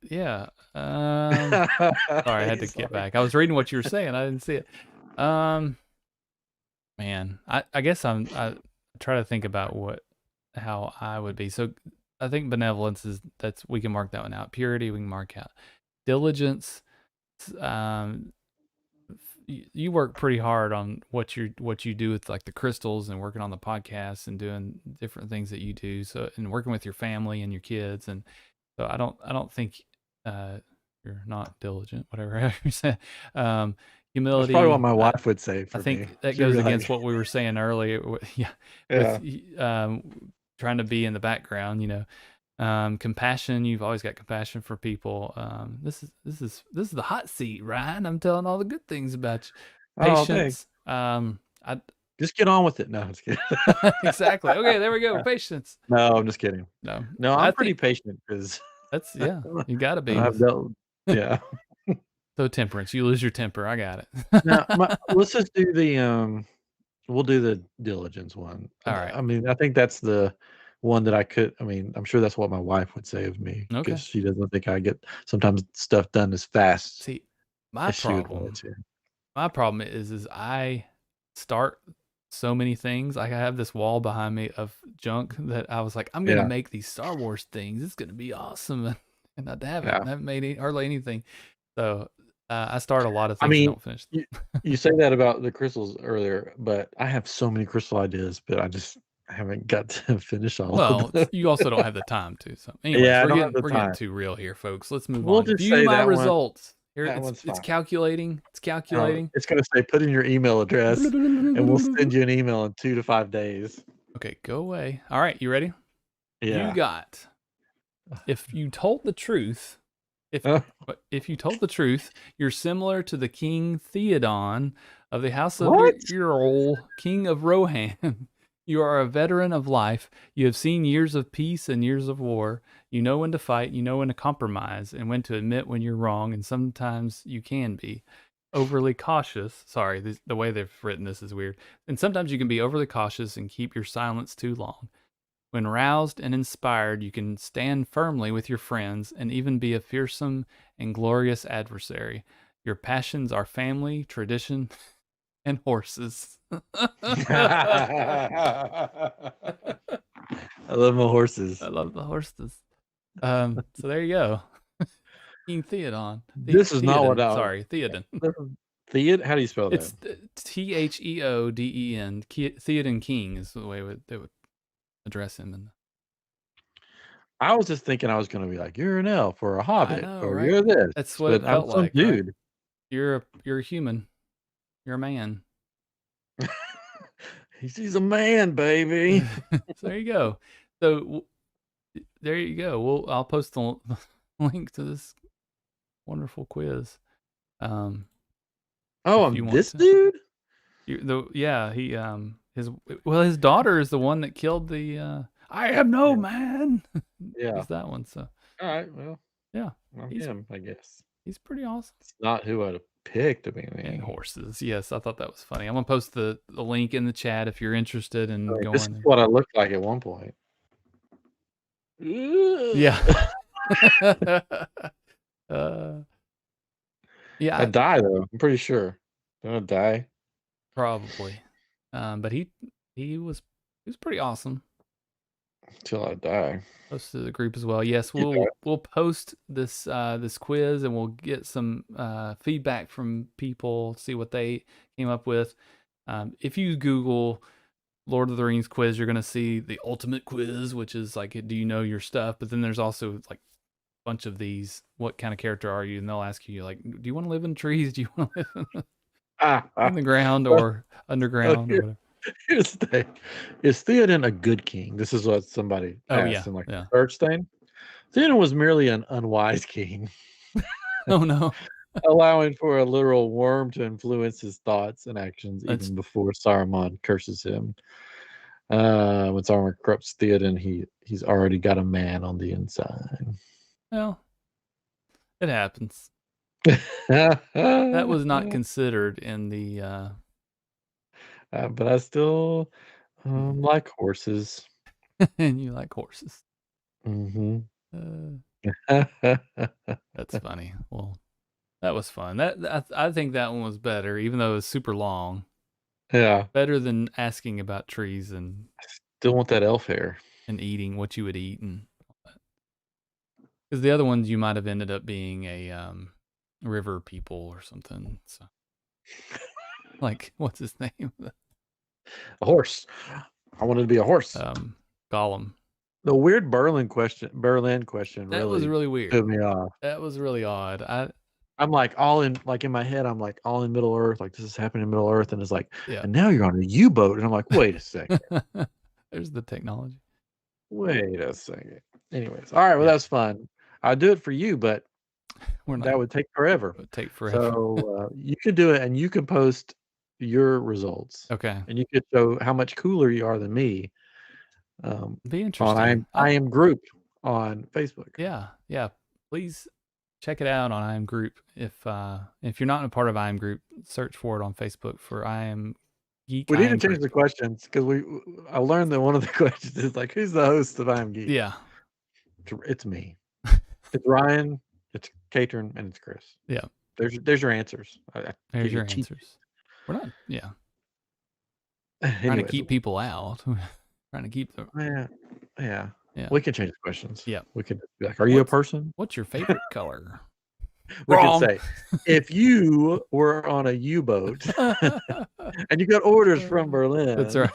[SPEAKER 2] Yeah. Sorry, I had to get
[SPEAKER 1] Sorry.
[SPEAKER 2] back. I was reading what you were saying. I didn't see it. Man, I guess I try to think about how I would be. So I think benevolence we can mark that one out. Purity we can mark out. Diligence, um, you work pretty hard on what you do with like the crystals and working on the podcast and doing different things that you do. So and working with your family and your kids, and so I don't think you're not diligent, whatever you said.
[SPEAKER 1] That's probably what
[SPEAKER 2] Humility.
[SPEAKER 1] my
[SPEAKER 2] I,
[SPEAKER 1] wife would say
[SPEAKER 2] I
[SPEAKER 1] for me.
[SPEAKER 2] think that
[SPEAKER 1] She'd
[SPEAKER 2] goes
[SPEAKER 1] be
[SPEAKER 2] against
[SPEAKER 1] like,
[SPEAKER 2] what we were saying earlier. Yeah, with
[SPEAKER 1] "Yeah,
[SPEAKER 2] trying to be in the background, compassion. You've always got compassion for people. This is the hot seat, Ryan. I'm telling all the good things about you.
[SPEAKER 1] oh, thanks.
[SPEAKER 2] Patience. I
[SPEAKER 1] Just get on with it." No, I'm just kidding.
[SPEAKER 2] exactly. Okay, there we go. Patience.
[SPEAKER 1] No, I'm just kidding.
[SPEAKER 2] No,
[SPEAKER 1] No,
[SPEAKER 2] I
[SPEAKER 1] I'm pretty
[SPEAKER 2] think
[SPEAKER 1] patient because
[SPEAKER 2] yeah. You got to be
[SPEAKER 1] I've
[SPEAKER 2] with.
[SPEAKER 1] dealt. Yeah.
[SPEAKER 2] So temperance. You lose your temper. I got it.
[SPEAKER 1] Now, let's just do we'll do the diligence one.
[SPEAKER 2] All right.
[SPEAKER 1] I mean, I think that's the one that I mean, I'm sure that's what my wife would say of me because
[SPEAKER 2] Okay.
[SPEAKER 1] she doesn't think I get sometimes stuff done as fast
[SPEAKER 2] See, my
[SPEAKER 1] as she would want it
[SPEAKER 2] problem
[SPEAKER 1] to.
[SPEAKER 2] My problem is I start so many things. Like I have this wall behind me of junk that I was like, I'm gonna
[SPEAKER 1] Yeah,
[SPEAKER 2] make these Star Wars things. It's gonna be awesome, and I haven't.
[SPEAKER 1] yeah.
[SPEAKER 2] I haven't made hardly anything. So I start a lot of
[SPEAKER 1] I
[SPEAKER 2] things and
[SPEAKER 1] mean,
[SPEAKER 2] don't finish.
[SPEAKER 1] you say that about the crystals earlier, but I have so many crystal ideas, but I just haven't got to finish all of
[SPEAKER 2] Well,
[SPEAKER 1] them.
[SPEAKER 2] you also don't have the time to. So, anyways,
[SPEAKER 1] Yeah, I
[SPEAKER 2] we're
[SPEAKER 1] don't have
[SPEAKER 2] getting
[SPEAKER 1] the
[SPEAKER 2] we're getting
[SPEAKER 1] time.
[SPEAKER 2] too real here, folks. Let's move
[SPEAKER 1] We'll
[SPEAKER 2] on.
[SPEAKER 1] just
[SPEAKER 2] View
[SPEAKER 1] say
[SPEAKER 2] my
[SPEAKER 1] that one.
[SPEAKER 2] results. Here,
[SPEAKER 1] That
[SPEAKER 2] it's
[SPEAKER 1] one's
[SPEAKER 2] it's
[SPEAKER 1] fine.
[SPEAKER 2] calculating. It's calculating.
[SPEAKER 1] It's gonna say put in your email address, and we'll send you an email in 2 to 5 days.
[SPEAKER 2] Okay, go away. All right, you ready? You
[SPEAKER 1] Yeah.
[SPEAKER 2] got. If you told the truth, if if you told the truth, you're similar to the King Theoden of the House of
[SPEAKER 1] What?
[SPEAKER 2] Earl, King of Rohan. You are a veteran of life. You have seen years of peace and years of war. You know when to fight, you know when to compromise, and when to admit when you're wrong, and sometimes you can be overly cautious. Sorry, the way they've written this is weird. And sometimes you can be overly cautious and keep your silence too long. When roused and inspired, you can stand firmly with your friends and even be a fearsome and glorious adversary. Your passions are family, tradition, and horses.
[SPEAKER 1] I love my horses.
[SPEAKER 2] I love the horses. So there you go. King Theodon.
[SPEAKER 1] This is not what
[SPEAKER 2] Theoden.
[SPEAKER 1] I was.
[SPEAKER 2] Sorry, Theoden.
[SPEAKER 1] Theod? How do you spell that?
[SPEAKER 2] It's Theoden. Theoden King is the way they would address him. And
[SPEAKER 1] I was just thinking I was gonna be like, "You're an elf or a
[SPEAKER 2] I
[SPEAKER 1] hobbit
[SPEAKER 2] know,
[SPEAKER 1] or
[SPEAKER 2] right?
[SPEAKER 1] you're this,"
[SPEAKER 2] That's what
[SPEAKER 1] but
[SPEAKER 2] it
[SPEAKER 1] I'm
[SPEAKER 2] felt
[SPEAKER 1] some
[SPEAKER 2] like, right?
[SPEAKER 1] dude.
[SPEAKER 2] You're a human. You're a man.
[SPEAKER 1] He's a man, baby.
[SPEAKER 2] So there you go. So there you go. I'll post the link to this wonderful quiz.
[SPEAKER 1] Oh,
[SPEAKER 2] If
[SPEAKER 1] I'm
[SPEAKER 2] you want
[SPEAKER 1] this
[SPEAKER 2] to.
[SPEAKER 1] dude?
[SPEAKER 2] Yeah, his daughter is the one that killed the I am no
[SPEAKER 1] Yeah.
[SPEAKER 2] man.
[SPEAKER 1] Yeah.
[SPEAKER 2] Is that one. So
[SPEAKER 1] Alright, well,
[SPEAKER 2] yeah,
[SPEAKER 1] I'm
[SPEAKER 2] he's
[SPEAKER 1] him, I guess.
[SPEAKER 2] he's pretty awesome.
[SPEAKER 1] It's not who I'd have picked, I
[SPEAKER 2] And
[SPEAKER 1] mean,
[SPEAKER 2] horses. Yes, I thought that was funny. I'm gonna post the link in the chat if you're interested in
[SPEAKER 1] this is
[SPEAKER 2] going.
[SPEAKER 1] what I looked like at one point.
[SPEAKER 2] Yeah.
[SPEAKER 1] Ugh.
[SPEAKER 2] uh, yeah,
[SPEAKER 1] I die though, I'm pretty sure. Don't I die?
[SPEAKER 2] probably. But he was pretty awesome.
[SPEAKER 1] Till I die.
[SPEAKER 2] Posted to the group as well. Yes,
[SPEAKER 1] You
[SPEAKER 2] we'll post this quiz and we'll get some feedback from people, see what they came up with. If you Google Lord of the Rings quiz, you're going to see the ultimate quiz, which is like, do you know your stuff? But then there's also like a bunch of these. What kind of character are you? And they'll ask you like, do you want to live in trees? Do you want to live in the ground
[SPEAKER 1] Well,
[SPEAKER 2] or underground or whatever?
[SPEAKER 1] here's the thing. Is Theoden a good king? This is what somebody
[SPEAKER 2] Oh yeah,
[SPEAKER 1] asked in like
[SPEAKER 2] yeah.
[SPEAKER 1] the search thing. Theoden was merely an unwise king,
[SPEAKER 2] Oh no,
[SPEAKER 1] allowing for a literal worm to influence his thoughts and actions
[SPEAKER 2] that's
[SPEAKER 1] even before Saruman curses him. When Saruman corrupts Theoden, he's already got a man on the inside.
[SPEAKER 2] well, it happens. That was not considered in the.
[SPEAKER 1] But I still like horses.
[SPEAKER 2] And you like horses.
[SPEAKER 1] Hmm.
[SPEAKER 2] That's funny. Well, that was fun. I think that one was better, even though it was super long.
[SPEAKER 1] Yeah,
[SPEAKER 2] Better than asking about trees
[SPEAKER 1] still want that elf hair.
[SPEAKER 2] and eating what you would eat and because the other ones you might have ended up being a river people or something. So like what's his name?
[SPEAKER 1] A horse. I wanted to be a horse.
[SPEAKER 2] Gollum.
[SPEAKER 1] The weird Berlin question
[SPEAKER 2] That was
[SPEAKER 1] really
[SPEAKER 2] really weird.
[SPEAKER 1] put me off.
[SPEAKER 2] That was really odd.
[SPEAKER 1] I'm like all in my head, I'm like all in Middle Earth, like this is happening in Middle Earth, and it's like,
[SPEAKER 2] Yeah.
[SPEAKER 1] and now you're on a U-boat, and I'm like, wait a second.
[SPEAKER 2] There's the technology.
[SPEAKER 1] Wait a second. Anyways, all right, well that's fun. I'll do it for you, but that would take forever.
[SPEAKER 2] It would take forever.
[SPEAKER 1] So you can do it, and you can post your results.
[SPEAKER 2] Okay.
[SPEAKER 1] And you could show how much cooler you are than me.
[SPEAKER 2] Be interesting.
[SPEAKER 1] On I am Group on Facebook.
[SPEAKER 2] Yeah. Please check it out on iamGEEK. If you're not a part of iamGEEK, search for it on Facebook for iamGEEK.
[SPEAKER 1] We need to change the questions because I learned that one of the questions is like, who's the host of iamGEEK?
[SPEAKER 2] Yeah.
[SPEAKER 1] It's me. It's Ryan, it's Katrin, and it's Chris.
[SPEAKER 2] Yeah.
[SPEAKER 1] There's your answers.
[SPEAKER 2] There's your answers. We're not, yeah. Trying to keep people out. Trying to keep them.
[SPEAKER 1] Yeah. We can change the questions.
[SPEAKER 2] Yeah.
[SPEAKER 1] We could be like, are you a person?
[SPEAKER 2] What's your favorite color?
[SPEAKER 1] We could say, if you were on a U-boat and you got orders from Berlin.
[SPEAKER 2] That's right.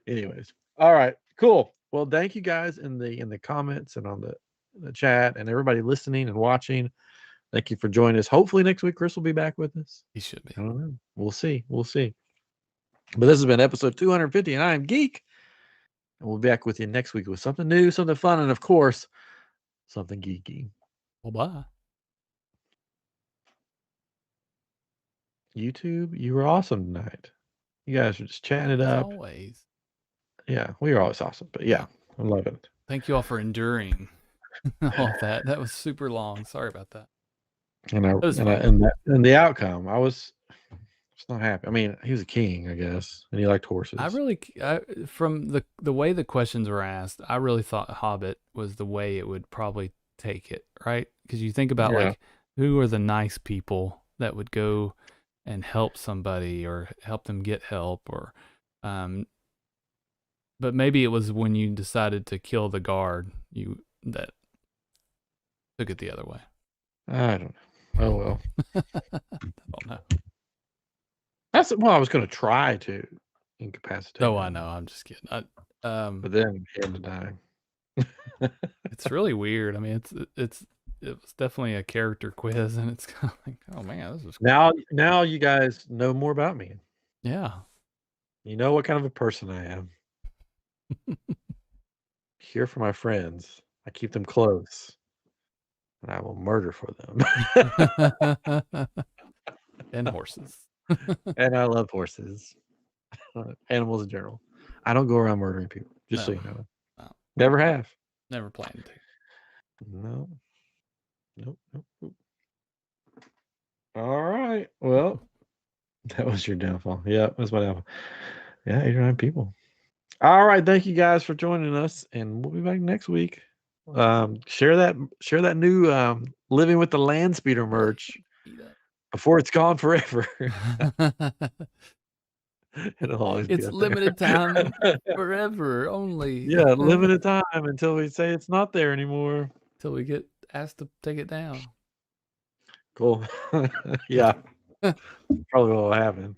[SPEAKER 1] Anyways, all right, cool. Well, thank you guys in the comments and on the chat and everybody listening and watching. Thank you for joining us. Hopefully next week Chris will be back with us.
[SPEAKER 2] He should be.
[SPEAKER 1] I don't know. We'll see. But this has been episode 250, and I am Geek. And we'll be back with you next week with something new, something fun, and of course, something geeky.
[SPEAKER 2] Well, bye.
[SPEAKER 1] YouTube, you were awesome tonight. You guys are just chatting it up.
[SPEAKER 2] Always.
[SPEAKER 1] Yeah, we are always awesome. But yeah, I love it.
[SPEAKER 2] Thank you all for enduring all that. That was super long. Sorry about that.
[SPEAKER 1] And the outcome, I was not happy. I mean, he was a king, I guess, and he liked horses.
[SPEAKER 2] From the way the questions were asked, I really thought Hobbit was the way it would probably take it, right? Because you think about like who are the nice people that would go and help somebody or help them get help, or but maybe it was when you decided to kill the guard that took it the other way.
[SPEAKER 1] I don't know. Oh well.
[SPEAKER 2] I don't know.
[SPEAKER 1] I was going to try to incapacitate.
[SPEAKER 2] Oh, I know. I'm just kidding.
[SPEAKER 1] But then he had to die.
[SPEAKER 2] It's really weird. I mean, it was definitely a character quiz, and it's kind of like, oh man, this is
[SPEAKER 1] cool. Now you guys know more about me.
[SPEAKER 2] Yeah.
[SPEAKER 1] You know what kind of a person I am. Here for my friends. I keep them close. And I will murder for them.
[SPEAKER 2] And horses.
[SPEAKER 1] And I love horses. Animals in general. I don't go around murdering people, just so you know.
[SPEAKER 2] No.
[SPEAKER 1] Never have.
[SPEAKER 2] Never planned to.
[SPEAKER 1] No. Nope. All right. Well, that was your downfall. Yeah, that's my downfall. Yeah, 8 or 9 people. All right. Thank you guys for joining us, and we'll be back next week. Share that new Living with the Landspeeder merch before it's gone forever. It'll always be
[SPEAKER 2] limited time forever only.
[SPEAKER 1] Yeah, limited time until we say it's not there anymore.
[SPEAKER 2] Until we get asked to take it down.
[SPEAKER 1] Cool. Yeah. Probably what will happen.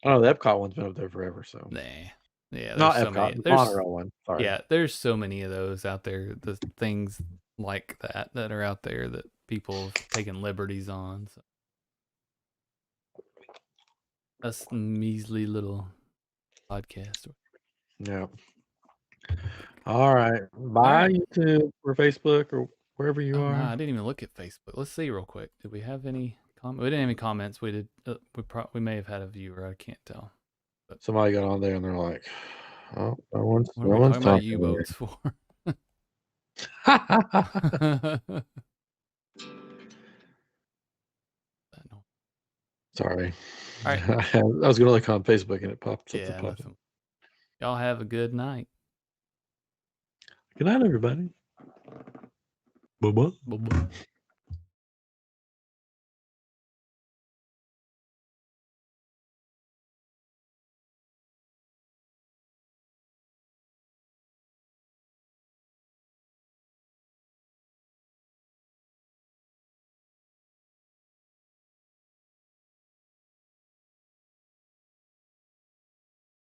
[SPEAKER 1] Oh, the Epcot one's been up there forever. So
[SPEAKER 2] Nah. Yeah, there's
[SPEAKER 1] not
[SPEAKER 2] so
[SPEAKER 1] Epcot,
[SPEAKER 2] many.
[SPEAKER 1] the
[SPEAKER 2] There's
[SPEAKER 1] monorail one. Sorry.
[SPEAKER 2] yeah, there's so many of those out there. The things like that are out there that people have taken liberties on. So. Us measly little podcast.
[SPEAKER 1] Yeah. All right.
[SPEAKER 2] All
[SPEAKER 1] Bye,
[SPEAKER 2] right.
[SPEAKER 1] YouTube or Facebook or wherever you
[SPEAKER 2] Oh no,
[SPEAKER 1] are.
[SPEAKER 2] I didn't even look at Facebook. Let's see real quick. Did we have any comments? We didn't have any comments. We did. We may have had a viewer. I can't tell. But
[SPEAKER 1] Somebody got on there and they're like, "Oh, no
[SPEAKER 2] what are we
[SPEAKER 1] one's
[SPEAKER 2] talking about
[SPEAKER 1] talking here."
[SPEAKER 2] U-boats for?
[SPEAKER 1] Sorry.
[SPEAKER 2] All right.
[SPEAKER 1] I was gonna look on Facebook and it popped up.
[SPEAKER 2] Yeah, nothing. Y'all have a good night.
[SPEAKER 1] Good night, everybody. Bye bye.
[SPEAKER 2] Bye-bye.